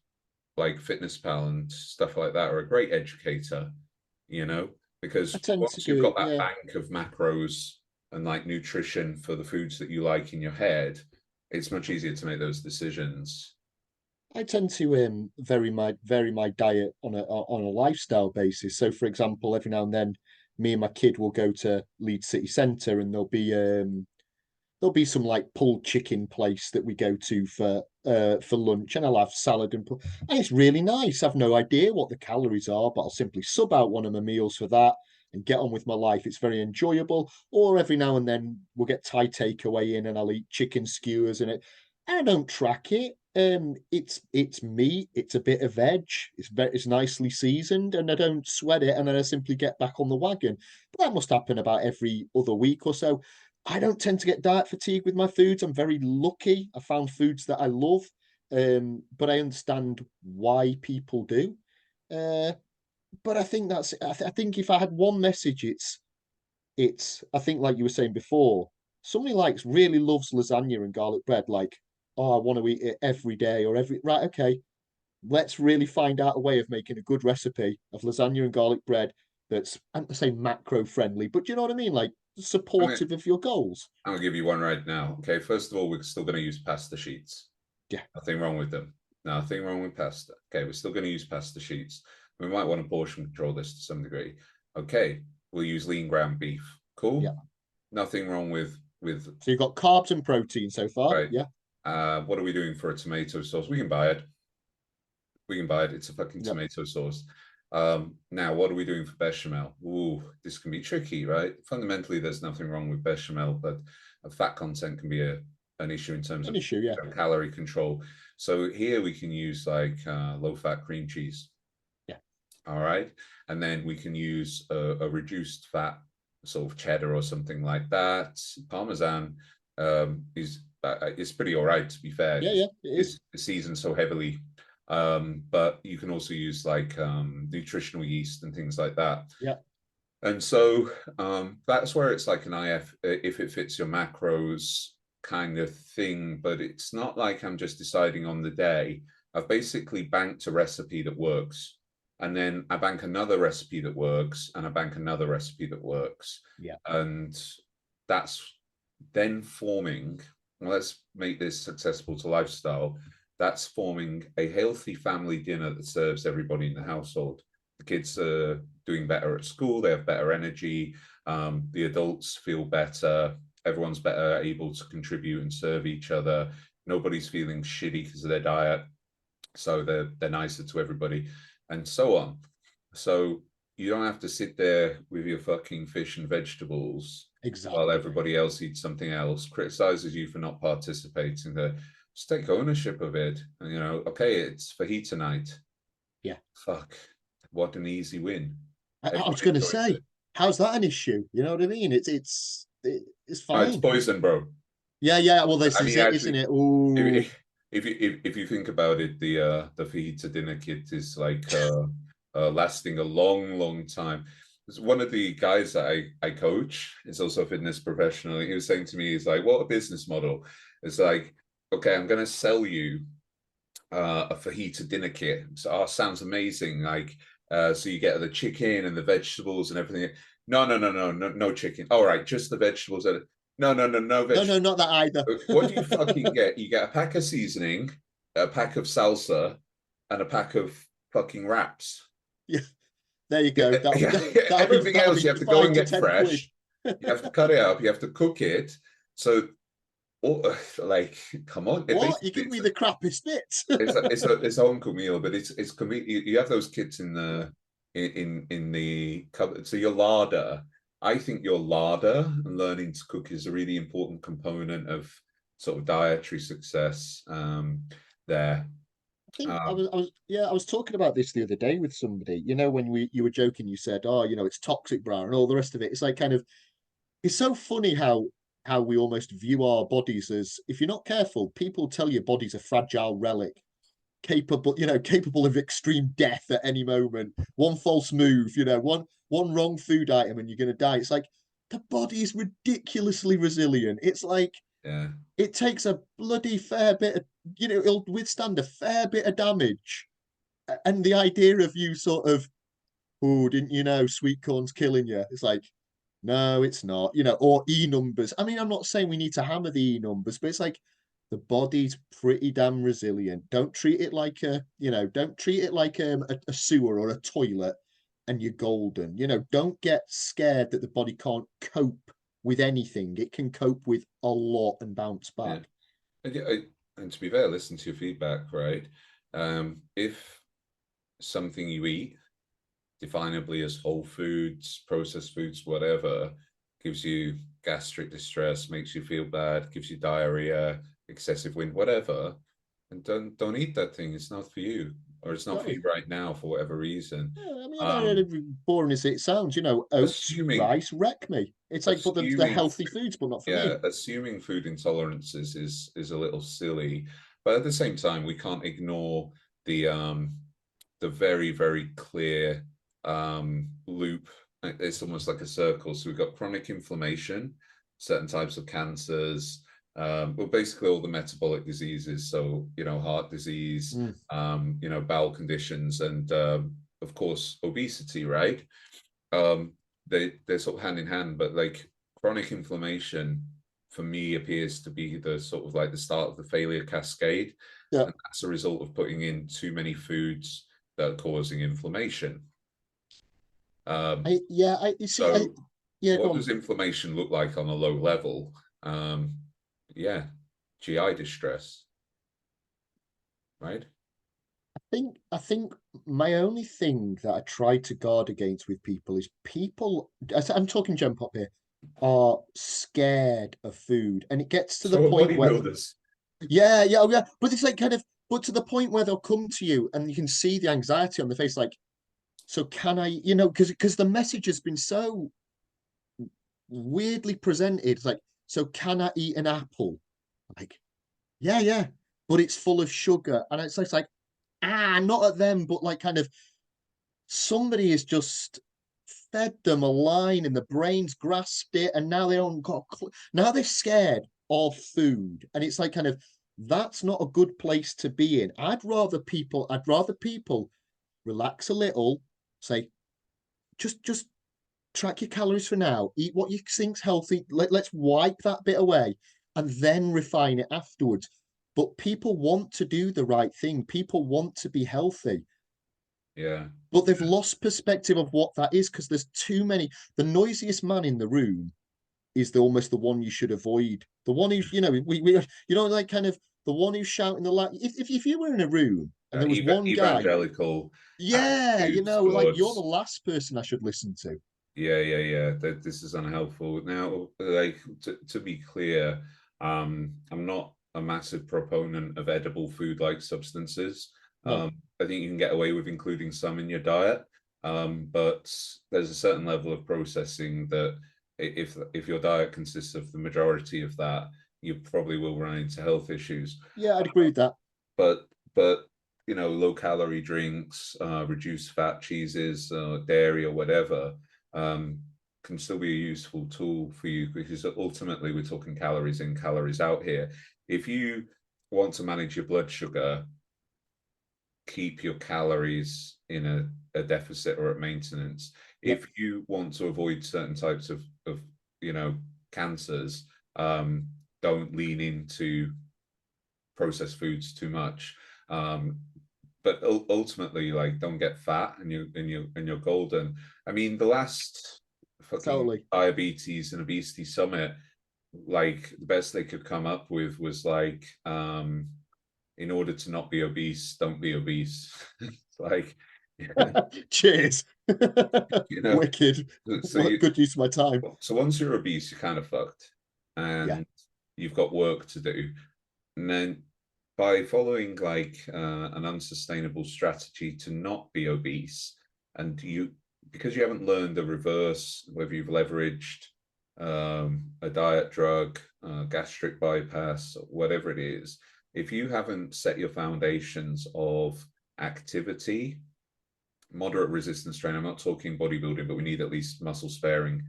like FitnessPal and stuff like that are a great educator, I because tend to once do you've it, got that yeah. bank of macros and like nutrition for the foods that you like in your head, it's much easier to make those decisions. I tend to vary my diet on a lifestyle basis. So, for example, every now and then, me and my kid will go to Leeds City Centre, and there'll be some like pulled chicken place that we go to for lunch, and I'll have salad and it's really nice. I've no idea what the calories are, but I'll simply sub out one of my meals for that and get on with my life. It's very enjoyable. Or every now and then we'll get Thai takeaway in, and I'll eat chicken skewers and I don't track it. It's meat. It's a bit of veg. It's nicely seasoned, and I don't sweat it. And then I simply get back on the wagon. But that must happen about every other week or so. I don't tend to get diet fatigue with my foods. I'm very lucky. I found foods that I love, but I understand why people do. Uh, but I think I think if I had one message, it's. I think like you were saying before, somebody really loves lasagna and garlic bread. Like, oh, I want to eat it every day or every right. Okay, let's really find out a way of making a good recipe of lasagna and garlic bread that's, I'm not saying macro friendly, but do you know what I mean? Like I'm gonna, supportive of your goals. I'll give you one right now. Okay, first of all, we're still going to use pasta sheets. Yeah, Nothing wrong with them. Nothing wrong with pasta. Okay, we're still going to use pasta sheets. We might want to portion control this to some degree. Okay, we'll use lean ground beef. Cool. yeah. Nothing wrong with So you've got carbs and protein so far. right. Yeah, What are we doing for a tomato sauce? We can buy it. We can buy it. It's a fucking yeah, tomato sauce. Now, what are we doing for bechamel? Ooh, this can be tricky, right? Fundamentally, there's nothing wrong with bechamel, but a fat content can be an issue in terms an of issue. Yeah, calorie control. So here we can use like low-fat cream cheese. yeah, All right, and then we can use a reduced fat sort of cheddar or something like that. Parmesan is pretty all right, to be fair, yeah, because yeah. It is. it's seasoned so heavily. But you can also use like nutritional yeast and things like that. Yeah, And so that's where it's like an IF, if it fits your macros kind of thing, but it's not like I'm just deciding on the day. I've basically banked a recipe that works. And then I bank another recipe that works, and I bank another recipe that works. yeah, And that's then forming, well, let's make this accessible to lifestyle. That's forming a healthy family dinner that serves everybody in the household. The kids are doing better at school, they have better energy, the adults feel better, everyone's better able to contribute and serve each other. Nobody's feeling shitty because of their diet, so they're nicer to everybody, and so on. So you don't have to sit there with your fucking fish and vegetables while exactly. everybody else eats something else, criticizes you for not participating there. Just take ownership of it. And, okay, it's fajita night. Yeah. Fuck, what an easy win. I was Everyone going to enjoys say, it. how's that an issue? You know what I mean? It's No, it's fine. poison, bro. Yeah, yeah. Well, this I is mean, it, isn't actually, it? Oh, if you think about it, the fajita dinner kit is like lasting a long time. One of the guys that I coach is also a fitness professional. He was saying to me, he's like, "What a business model!" It's like, okay, I'm going to sell you a fajita dinner kit. So, oh, sounds amazing. Like, so you get the chicken and the vegetables and everything. No chicken. All right, just the vegetables. No no, no, vegetables. not that either. What do you fucking get? You get a pack of seasoning, a pack of salsa, and a pack of fucking wraps. Yeah, there you Yeah, go. everything That'll else you be have to go five and to get 10 quid. fresh. You have to cut it up. You have to cook it. So, like, come on! It What? You basically give me the crappiest bits. it's a home cooked meal, but it's convenient. You have those kits in the cupboard. So your larder, I think your larder and learning to cook is a really important component of sort of dietary success there. think Um, I was talking about this the other day with somebody. You know, when you were joking, you said, "Oh, you know, it's toxic, bra," and all the rest of it. It's like kind of it's so funny how we almost view our bodies as, if you're not careful, people tell your body's a fragile relic, capable of extreme death at any moment. One false move, one wrong food item, and you're gonna die. It's like the body is ridiculously resilient. It's like yeah, it takes a bloody fair bit of, it'll withstand a fair bit of damage. And the idea of you sort of, oh, didn't you know sweet corn's killing you? It's like, no, it's not, or E numbers. I mean, I'm not saying we need to hammer the E numbers, but it's like the body's pretty damn resilient. Don't treat it like don't treat it like a sewer or a toilet and you're golden. Don't get scared that the body can't cope with anything. It can cope with a lot and bounce yeah. back. And to be fair, listen to your feedback, right? If something you eat, definably as whole foods, processed foods, whatever, gives you gastric distress, makes you feel bad, gives you diarrhea, excessive wind, whatever, and don't eat that thing. It's not for you, or it's not for you Totally. right now for whatever reason. Yeah, I mean, Um, boring as it sounds, oats, assuming rice, wreck me. It's like, but the assuming healthy foods, but not for yeah, me. assuming food intolerances is a little silly, but at the same time, we can't ignore the very, very clear loop. It's almost like a circle. So we've got chronic inflammation, certain types of cancers, well, basically all the metabolic diseases. So, heart disease, Mm, bowel conditions, and of course, obesity, right? Um, they're sort of hand in hand, but like chronic inflammation for me appears to be the sort of like the start of the failure cascade. yeah, And that's a result of putting in too many foods that are causing inflammation. you see, So yeah, go what on. does inflammation look like on a low level? Yeah, GI distress, right? I think my only thing that I try to guard against with people is people, I'm talking Gen Pop here, are scared of food. And it gets to the So are point where, bodybuilders. yeah, yeah, oh, yeah. But it's like kind of, but to the point where they'll come to you and you can see the anxiety on the face, like, so can I, because the message has been so weirdly presented. It's like, so can I eat an apple? Like, yeah, yeah, but it's full of sugar. And it's like, not at them, but like kind of somebody has just fed them a line and the brain's grasped it and now they don't got now they're scared of food. And it's like kind of that's not a good place to be in. I'd rather people relax a little, say, just track your calories for now, eat what you think's healthy. Let's wipe that bit away and then refine it afterwards. But people want to do the right thing, people want to be healthy, Yeah, but they've lost perspective of what that is because there's too many. The noisiest man in the room is almost the one you should avoid. The one who's, like kind of the one who's shouting the loud. If you were in a room and there was one guy, evangelical yeah, attitudes like you're the towards. last person I should listen to. Yeah, yeah, yeah. This is unhelpful. Now, like to be clear, I'm not a massive proponent of edible food-like substances. No, I think you can get away with including some in your diet, but there's a certain level of processing that if your diet consists of the majority of that, you probably will run into health issues. yeah, I'd agree with that. But low calorie drinks, reduced fat cheeses, dairy or whatever, um, can still be a useful tool for you because ultimately we're talking calories in, calories out here. If you want to manage your blood sugar, keep your calories in a deficit or at maintenance. Yeah, If you want to avoid certain types of cancers, don't lean into processed foods too much. Um, but ultimately, like, don't get fat, and you're golden. I mean, the last fucking totally. diabetes and obesity summit, like the best they could come up with was like, in order to not be obese, don't be obese. Like, Cheers. you know, Wicked. so What good use of my time. so once you're obese, you're kind of fucked, Yeah, and you've got work to do, and then by following like an unsustainable strategy to not be obese, and because you haven't learned the reverse, whether you've leveraged a diet drug, gastric bypass, whatever it is, if you haven't set your foundations of activity, moderate resistance training, I'm not talking bodybuilding, but we need at least muscle sparing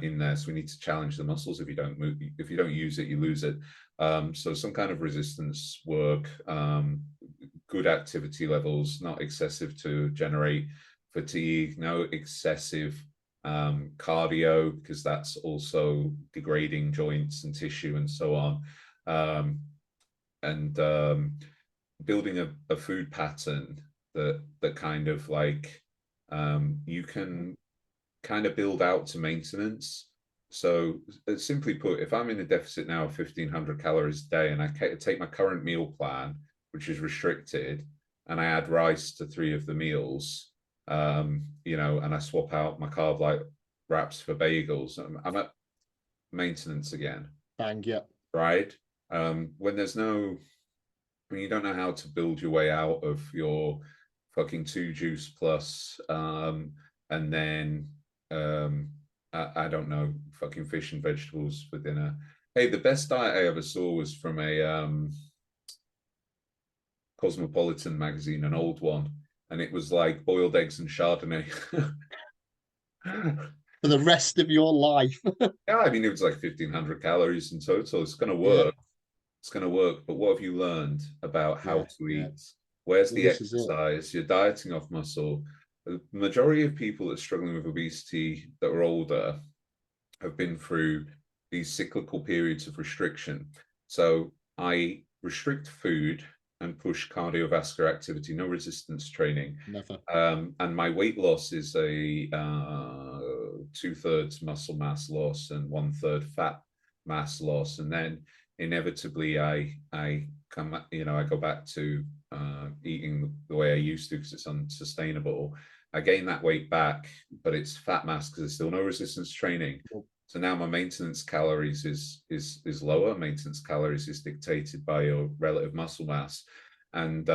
in there. So we need to challenge the muscles. If you don't move, if you don't use it, you lose it. So some kind of resistance work, good activity levels, not excessive to generate fatigue, no excessive cardio, because that's also degrading joints and tissue and so on. And building a food pattern that kind of like you can kind of build out to maintenance. So simply put, if I'm in a deficit now of 1,500 calories a day and I take my current meal plan, which is restricted, and I add rice to 3 of the meals, you know, and I swap out my carb light wraps for bagels, I'm at maintenance again. Bang, yeah. Right? When you don't know how to build your way out of your fucking 2 juice plus, and then I don't know, fucking fish and vegetables for dinner. Hey, the best diet I ever saw was from a Cosmopolitan magazine, an old one, and it was like boiled eggs and Chardonnay. For the rest of your life. Yeah, I mean, it was like 1,500 calories in total. It's going to Yeah, work. It's going to work. But what have you learned about how yeah, to yeah. eat? Where's Well, the this is it. exercise? You're dieting off muscle. The majority of people that are struggling with obesity that are older have been through these cyclical periods of restriction. So I restrict food and push cardiovascular activity, no resistance training. Never. And my weight loss is a 2/3 muscle mass loss and 1/3 fat mass loss. And then inevitably I come, you know, I go back to eating the way I used to because it's unsustainable. I gain that weight back, but it's fat mass because there's still no resistance training. So now my maintenance calories is lower. Maintenance calories is dictated by your relative muscle mass, and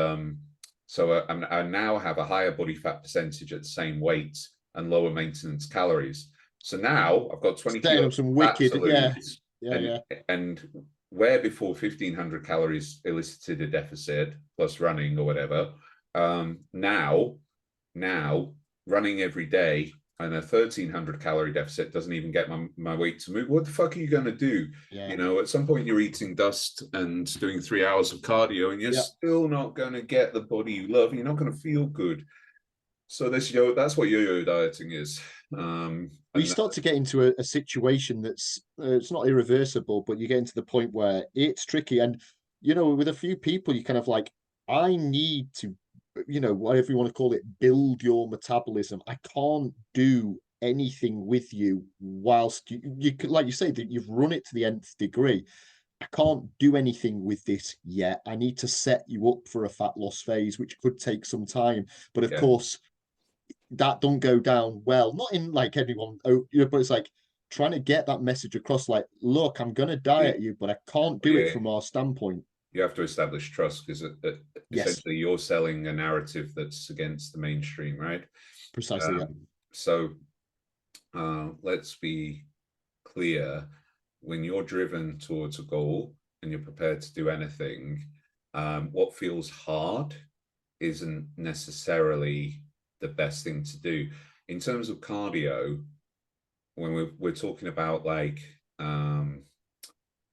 so I now have a higher body fat percentage at the same weight and lower maintenance calories. So now I've got 20 Setting kilos up some of fat wicked, to yeah, lose, yeah, yeah. and where before 1,500 calories elicited a deficit plus running or whatever, now running every day and a 1,300 calorie deficit doesn't even get my weight to move. What the fuck are you going to do? Yeah. You know, at some point you're eating dust and doing 3 hours of cardio and you're still not going to get the body you love. You're not going to feel good. So that's what yo-yo dieting is. We And start to get into a situation that's it's not irreversible, but you get into the point where it's tricky. And you know, with a few people, you kind of like, I need to, you know, whatever you want to call it, build your metabolism. I can't do anything with you whilst you like you say that you've run it to the nth degree. I can't do anything with this yet. I need to set you up for a fat loss phase, which could take some time. But of yeah, course, that don't go down well. Not in like anyone, you know, but it's like trying to get that message across. Like, look, I'm gonna diet you, but I can't do it yeah, from our standpoint. you have to establish trust because Yes, essentially you're selling a narrative that's against the mainstream, right? precisely. Yeah, So let's be clear. When you're driven towards a goal and you're prepared to do anything, what feels hard isn't necessarily the best thing to do. In terms of cardio, when we're talking about like,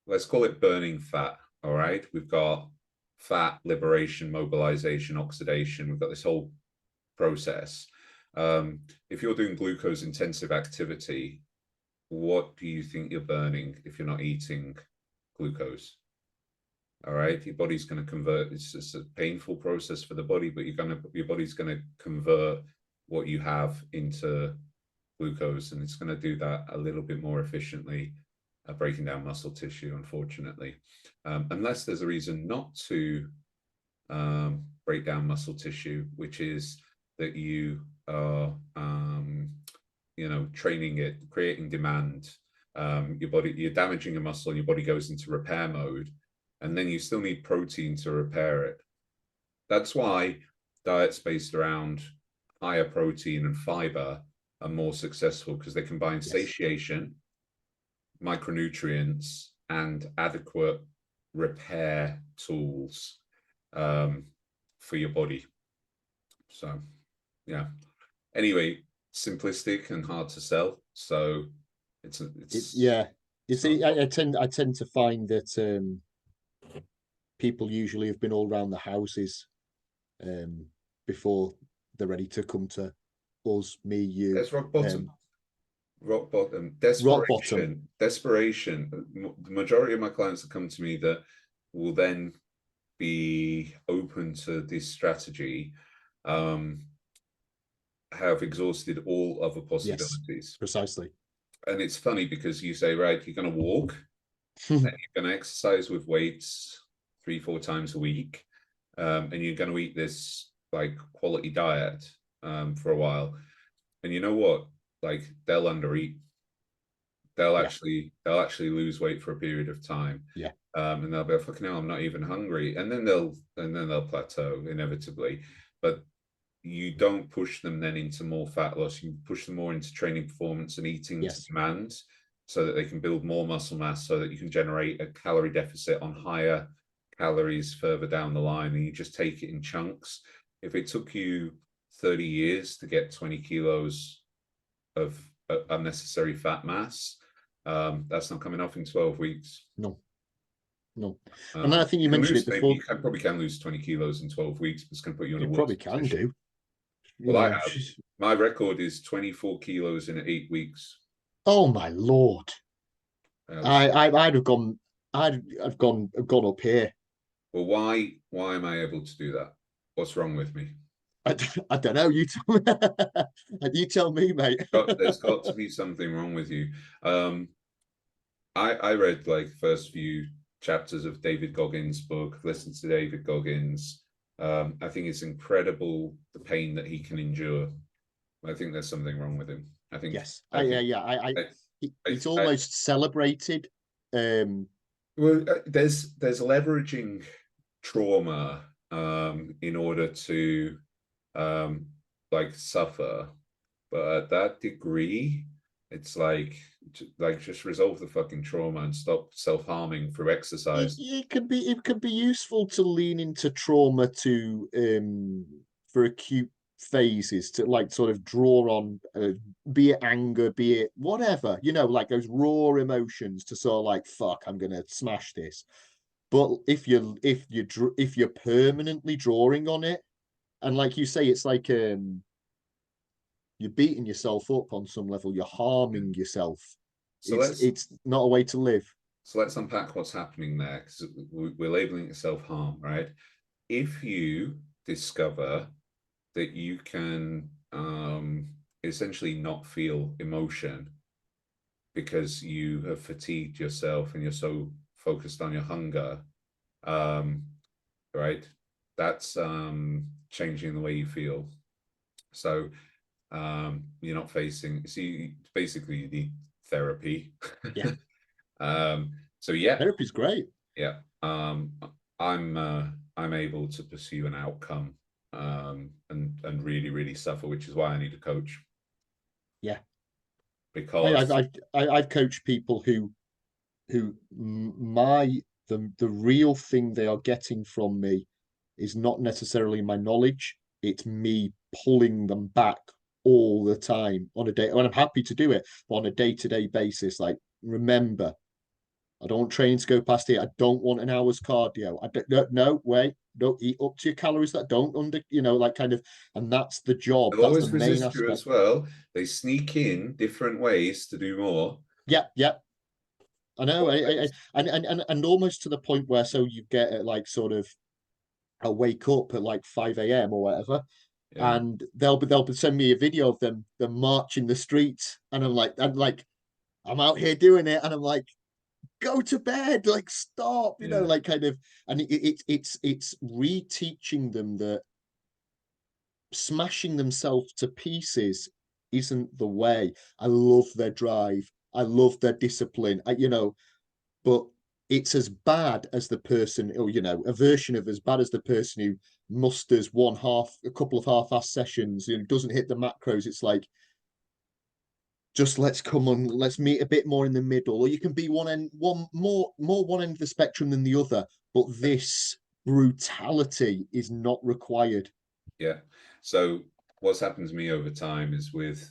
let's call it burning fat, all right? We've got fat liberation, mobilization, oxidation. We've got this whole process. If you're doing glucose intensive activity, what do you think you're burning if you're not eating glucose? All right, your body's going to convert. It's just a painful process for the body, but your body's going to convert what you have into glucose, and it's going to do that a little bit more efficiently, breaking down muscle tissue, unfortunately, unless there's a reason not to break down muscle tissue, which is that you are you know, training it, creating demand. Your body, you're damaging a muscle and your body goes into repair mode. and then you still need protein to repair it. That's why diets based around higher protein and fiber are more successful, because they combine Yes. satiation, micronutrients, and adequate repair tools for your body. So, yeah. Anyway, simplistic and hard to sell. So Yeah. You it's not. see, I tend to find that people usually have been all around the houses before they're ready to come to us, me, you. It's rock bottom. Um, Rock bottom. rock bottom. Desperation. The majority of my clients that come to me that will then be open to this strategy have exhausted all other Yes, possibilities. precisely. And it's funny because you say, right, you're going to walk, then you're going to exercise with weights 3-4 times a week, and you're going to eat this like quality diet for a while. And you know what? Like they'll undereat. Yeah, They'll actually lose weight for a period of time. yeah, And they'll be like, fucking hell, I'm not even hungry. And then they'll plateau inevitably. But you don't push them then into more fat loss. You push them more into training performance and eating to yes, demand, so that they can build more muscle mass, so that you can generate a calorie deficit on higher calories further down the line. And you just take it in chunks. If it took you 30 years to get 20 kilos of unnecessary fat mass, that's not coming off in 12 weeks. no, no. And I think you You can mentioned it lose, maybe before. you probably can lose 20 kilos in 12 weeks, but it's going to put you in a You worse probably can position. do. Well, I have. My record is 24 kilos in 8 weeks. Oh my lord! Was, I'd have gone. I've gone up here. well, why am I able to do that? What's wrong with me? I don't know. You tell me. You tell me, mate. There's got to be something wrong with you. I read like first few chapters of David Goggins' book. Listened to David Goggins. I think it's incredible the pain that he can endure. I think there's something wrong with him. I think Yes, I think yeah. I, It's I almost celebrated. Um, well, there's leveraging trauma in order to um like suffer, but at that degree, it's like just resolve the fucking trauma and stop self-harming through exercise. it can be useful to lean into trauma to for acute phases to like sort of draw on be it anger, be it whatever, like those raw emotions to sort of like fuck, I'm gonna smash this. But if you're permanently drawing on it, and like you say, it's like you're beating yourself up on some level, you're Yeah. harming yourself. So it's let's it's not a way to live. so let's unpack what's happening there, because we're labeling it self-harm, right? If you discover that you can essentially not feel emotion because you have fatigued yourself and you're so focused on your hunger, um, right? That's changing the way you feel. So you're not facing. See, basically, you need therapy. Yeah, um, so yeah, therapy's great. yeah. I'm able to pursue an outcome and really really suffer, which is why I need a coach, Yeah. I've because I've I've coached people who my the real thing they are getting from me is not necessarily my knowledge. It's me pulling them back all the time on a day. And I'm happy to do it, but on a day-to-day basis. Like, remember, I don't want training to go past it. I don't want an hour's cardio. I don't, no, wait, don't eat up to your calories that don't like kind of, and that's the job. they'll That's the always main resist you aspect. as well. They sneak in different ways to do more. Yeah, yeah. I know, What ways? and almost to the point where so you get at like sort of I wake up at like 5 a.m. or whatever, Yeah, and they'll send me a video of them marching the streets, and I'm out here doing it, and I'm like, go to bed, like stop, yeah. like kind of, and it's reteaching them that smashing themselves to pieces isn't the way. I love their drive, I love their discipline, but it's as bad as the person, or a version of as bad as the person who musters a couple of half-ass sessions and doesn't hit the macros. It's like, just let's come on, let's meet a bit more in the middle. Or you can be one end of the spectrum than the other, but this brutality is not required. Yeah. So what's happened to me over time is with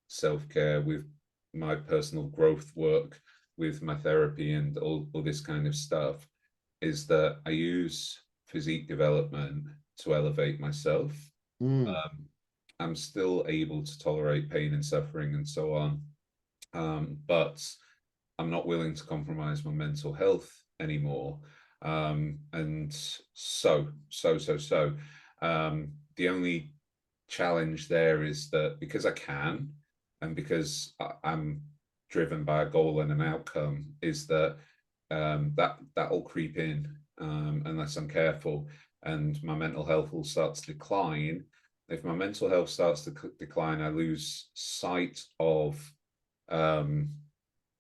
self-care, with my personal growth work, with my therapy and all this kind of stuff, is that I use physique development to elevate myself. Mm, Um, I'm still able to tolerate pain and suffering and so on. But I'm not willing to compromise my mental health anymore. And the only challenge there is that because I can, and because I'm driven by a goal and an outcome, is that that'll creep in unless I'm careful, and my mental health will start to decline. If my mental health starts to decline, I lose sight of um,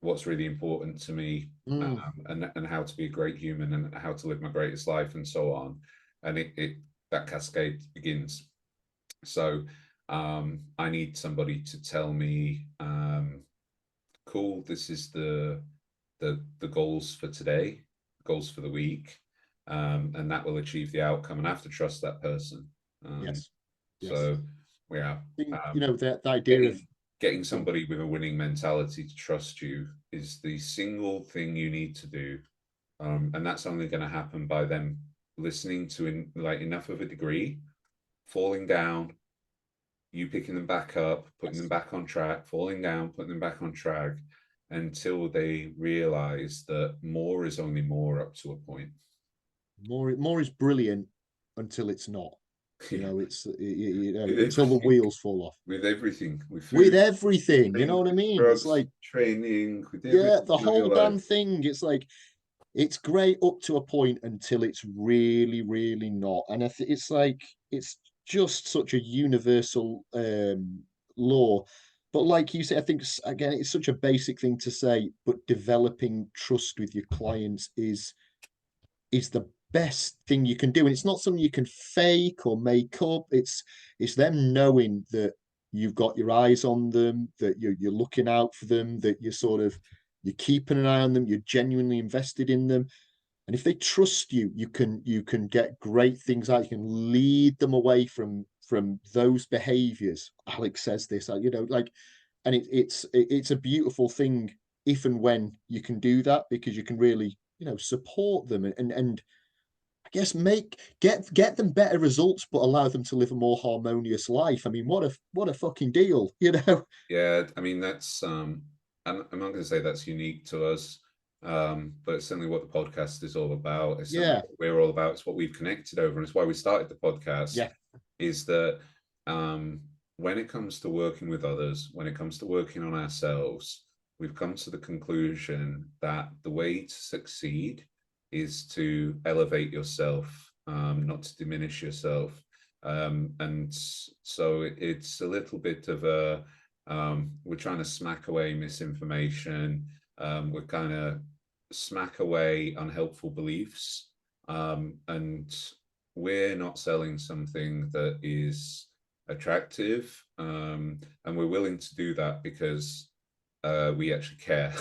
what's really important to me, mm. and how to be a great human and how to live my greatest life and so on. And it that cascade begins. So I need somebody to tell me, cool, this is the goals for today, goals for the week, and that will achieve the outcome. And I have to trust that person. Um, Yes, yes. so yeah, I think, um, the idea of, getting somebody with a winning mentality to trust you is the single thing you need to do, and that's only going to happen by them listening to like enough of a degree, falling down, you picking them back up, putting them yes, back on track, falling down, putting them back on track, until they realize that more is only more up to a point. more is brilliant until it's not. Yeah, It's with until the everything, wheels fall off. with everything, with With food, everything, you know drink, what I with mean? It's drugs, like, training, with yeah, everything the of your whole life. damn thing. It's like, it's great up to a point until it's really, really not. And it's like, it's just such a universal law. But like you say, I think, again, it's such a basic thing to say, but developing trust with your clients is the best thing you can do. And it's not something you can fake or make up. It's them knowing that you've got your eyes on them, that you're looking out for them, that you're keeping an eye on them, you're genuinely invested in them. And if they trust you, you can get great things out. You can lead them away from those behaviors. Alex says this, like, and it's a beautiful thing if and when you can do that, because you can really, support them and I guess get them better results, but allow them to live a more harmonious life. I mean, what a fucking deal, Yeah, I mean that's I'm not going to say that's unique to us, but it's certainly what the podcast is all about. It's certainly Yeah, what we're all about. It's what we've connected over, and it's why we started the podcast. yeah. Is that when it comes to working with others, when it comes to working on ourselves, we've come to the conclusion that the way to succeed is to elevate yourself, not to diminish yourself. And so it's a little bit of a we're trying to smack away misinformation. We're kind of smack away unhelpful beliefs, and we're not selling something that is attractive, and we're willing to do that because we actually care.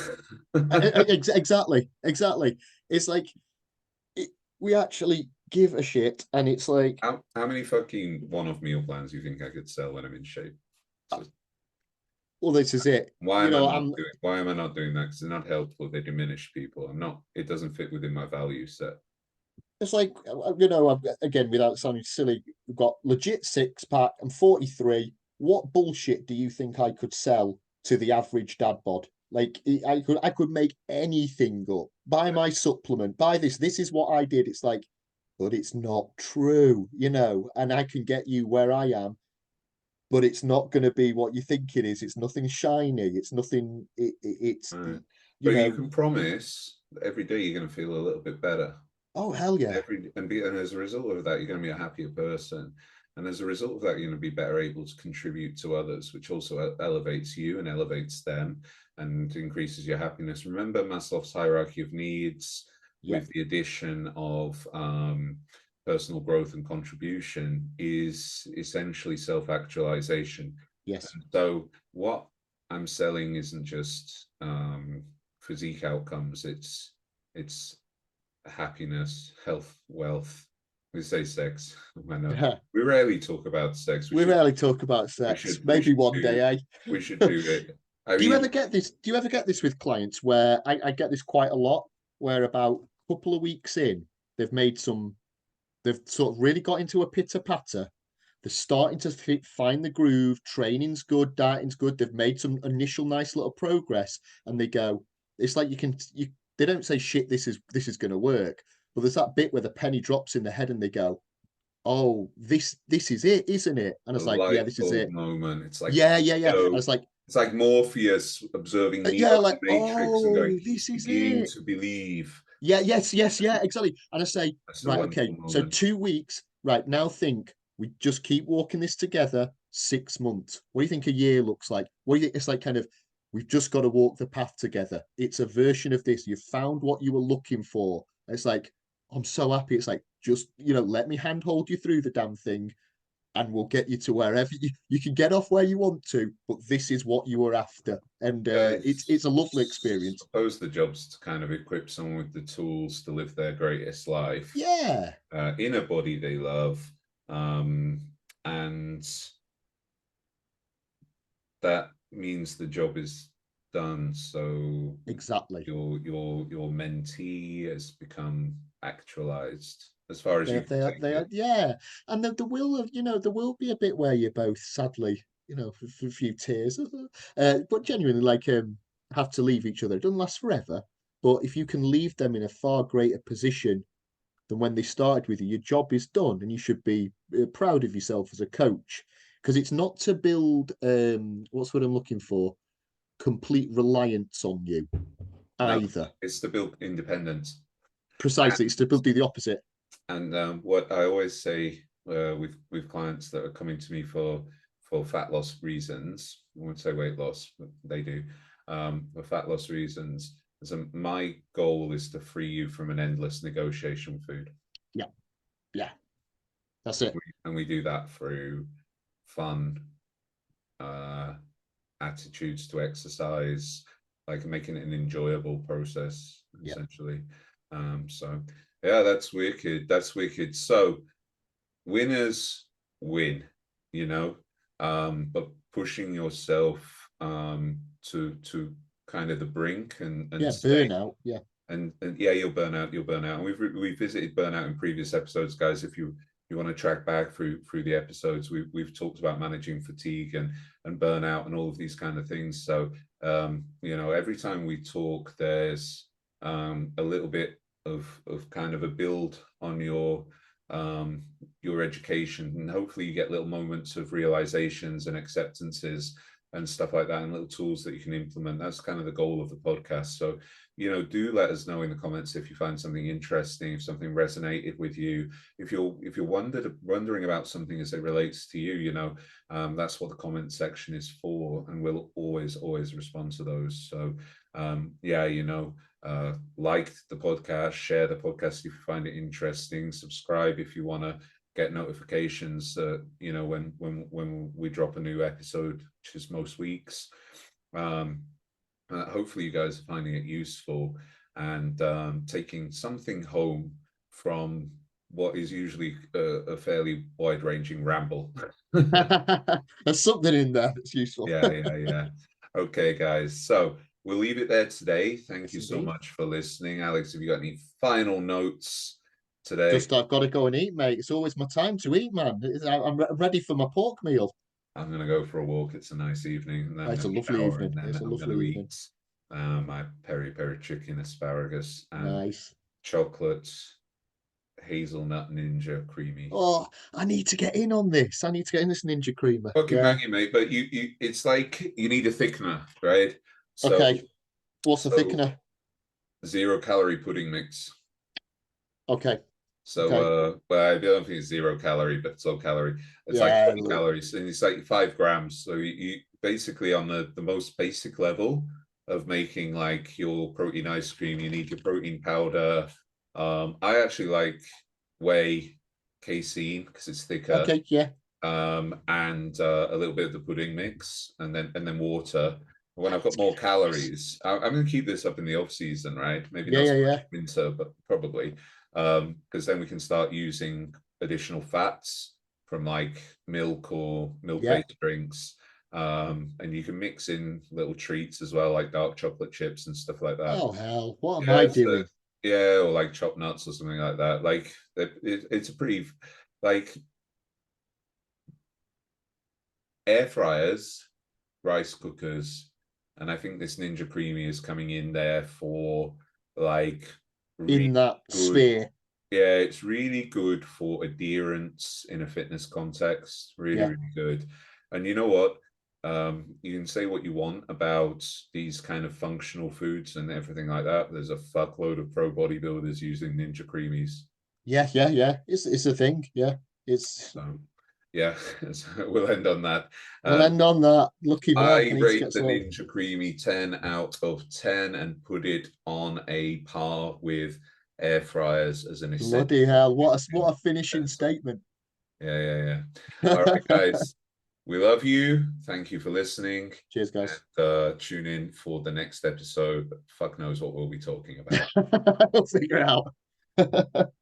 Exactly. It's like, we actually give a shit, and it's like, How many fucking one-off meal plans do you think I could sell when I'm in shape? So well, this is it. why am I not I'm doing why am I not doing that? Because they're not helpful, they diminish people. I'm not, it doesn't fit within my value set. It's like, again, without sounding silly, we've got legit six pack. I'm 43. What bullshit do you think I could sell to the average dad bod? Like, I could make anything up. Buy Yeah. my supplement. Buy this. This is what I did. It's like, but it's not true, And I can get you where I am, but it's not going to be what you think it is. It's nothing shiny. It's nothing. It's, Right. you But you know. can promise that every day you're going to feel a little bit better. Oh, hell yeah. And as a result of that, you're going to be a happier person. And as a result of that, you're going to be better able to contribute to others, which also elevates you and elevates them and increases your happiness. Remember Maslow's hierarchy of needs. with the addition of personal growth and contribution is essentially self-actualization. Yes. And so what I'm selling isn't just physique outcomes, it's happiness, health, wealth. We say sex. I know we rarely talk about sex. We rarely talk about We sex. should we Maybe should one do day, we should eh? do it. I Do you ever mean, get this? Do you ever get this with clients where I get this quite a lot, where about a couple of weeks in, they've made some, they've sort of really got into a pitter patter. They're starting to find the groove. Training's good, dieting's good. They've made some initial nice little progress, and they go, it's like they don't say shit. This is going to work, but there's that bit where the penny drops in the head, and they go, oh, this is it, isn't it? And a it's like, yeah, light this is bulb it. moment. It's like, Yeah, yeah, yeah. And yo, it's like, it's like Morpheus observing Neo yeah, in like, the Matrix and going, oh, this is begin it. to believe. Yeah, yes, yes, yeah, exactly. And I say, That's a right, okay, wonderful so moment. 2 weeks, right, now think we just keep walking this together 6 months. What do you think a year looks like? What do you think? It's like kind of, we've just got to walk the path together. It's a version of this. You found what you were looking for. It's like, I'm so happy. It's like, just, let me handhold you through the damn thing and we'll get you to wherever you can get off where you want to, but this is what you were after. And Yeah, it's a lovely experience. suppose the job's to kind of equip someone with the tools to live their greatest life Yeah, in a body they love, um, and that means the job is done. So exactly. your mentee has become actualized as far as They you are, can they are, take they are, it. yeah. And there will have, there will be a bit where you're both sadly, for a few tears, but genuinely like have to leave each other. It doesn't last forever, but if you can leave them in a far greater position than when they started with you, your job is done, and you should be proud of yourself as a coach, because it's not to build what's what I'm looking for, complete reliance on you No, either. it's to build independence. Precisely, it's to build the opposite. And what I always say with clients that are coming to me for fat loss reasons, I won't say weight loss, but they do, for fat loss reasons. So my goal is to free you from an endless negotiation with food. Yeah, yeah, that's it. And we do that through fun, uh, attitudes to exercise, like making it an enjoyable process, Yeah. essentially. So yeah, that's wicked. That's wicked. So winners win, you know, but pushing yourself to kind of the brink and Yeah, stay burnout. Yeah. and yeah, you'll burn out. And we've visited burnout in previous episodes, guys. If you want to track back through the episodes, we've talked about managing fatigue and burnout and all of these kind of things. So every time we talk, there's a little bit of kind of a build on your education, and hopefully you get little moments of realizations and acceptances and stuff like that, and little tools that you can implement. That's kind of the goal of the podcast. So do let us know in the comments if you find something interesting, if something resonated with you, if you're wondering about something as it relates to you. That's what the comment section is for, and we'll always respond to those. So like the podcast, share the podcast if you find it interesting, subscribe if you want to get notifications when we drop a new episode, which is most weeks. Hopefully you guys are finding it useful and taking something home from what is usually a fairly wide-ranging ramble. There's something in there that's useful. Yeah. Okay, guys. So we'll leave it there today. Thank Yes, you so indeed. much for listening. Alex, have you got any final notes today? Just I've got to go and eat, mate. It's always my time to eat, man. I'm ready for my pork meal. I'm going to go for a walk. It's a nice evening, and then I'm It's going a to lovely shower, evening. and then It's a I'm going lovely to evening. eat my peri peri chicken asparagus and Nice. chocolate hazelnut ninja creamy. Oh, I need to get in on this. I need to get in this Ninja Creamer. Fucking Yeah. banging, mate. But it's like you need a thickener, right? So, Okay. What's the so thickener? 0-calorie pudding mix. Okay. So, Okay. but I don't think it's 0-calorie, but it's low calorie. It's like Yeah. 20 calories, and it's like 5 grams. So you basically on the most basic level of making like your protein ice cream, you need your protein powder, I actually like whey casein because it's thicker, Okay, yeah, and a little bit of the pudding mix, and then water. When I've got more calories, I'm going to keep this up in the off season, right? Maybe yeah, not yeah, so much yeah. winter, but probably because then we can start using additional fats from like milk or Yeah. milk-based drinks. And you can mix in little treats as well, like dark chocolate chips and stuff like that. Oh hell, what am I Yeah, so doing? yeah, or like chopped nuts or something like that. Like it's a pretty like air fryers, rice cookers, and I think this Ninja Creamy is coming in there for like really In that good. sphere. Yeah, it's really good for adherence in a fitness context. Really, Yeah, really good. And you know what? You can say what you want about these kind of functional foods and everything like that. There's a fuckload of pro bodybuilders using Ninja Creamies. yeah, yeah, yeah. It's a thing. Yeah, it's. So, yeah, so we'll end on that. We'll Um, end on that. Lucky me. I I need to rate get the some. Ninja Creamy 10 out of 10 and put it on a par with air fryers as an Bloody essential hell! What a finishing utensil. statement. Yeah, yeah, yeah. All right, guys. We love you. Thank you for listening. Cheers, guys. And tune in for the next episode. Fuck knows what we'll be talking about. We'll figure it out.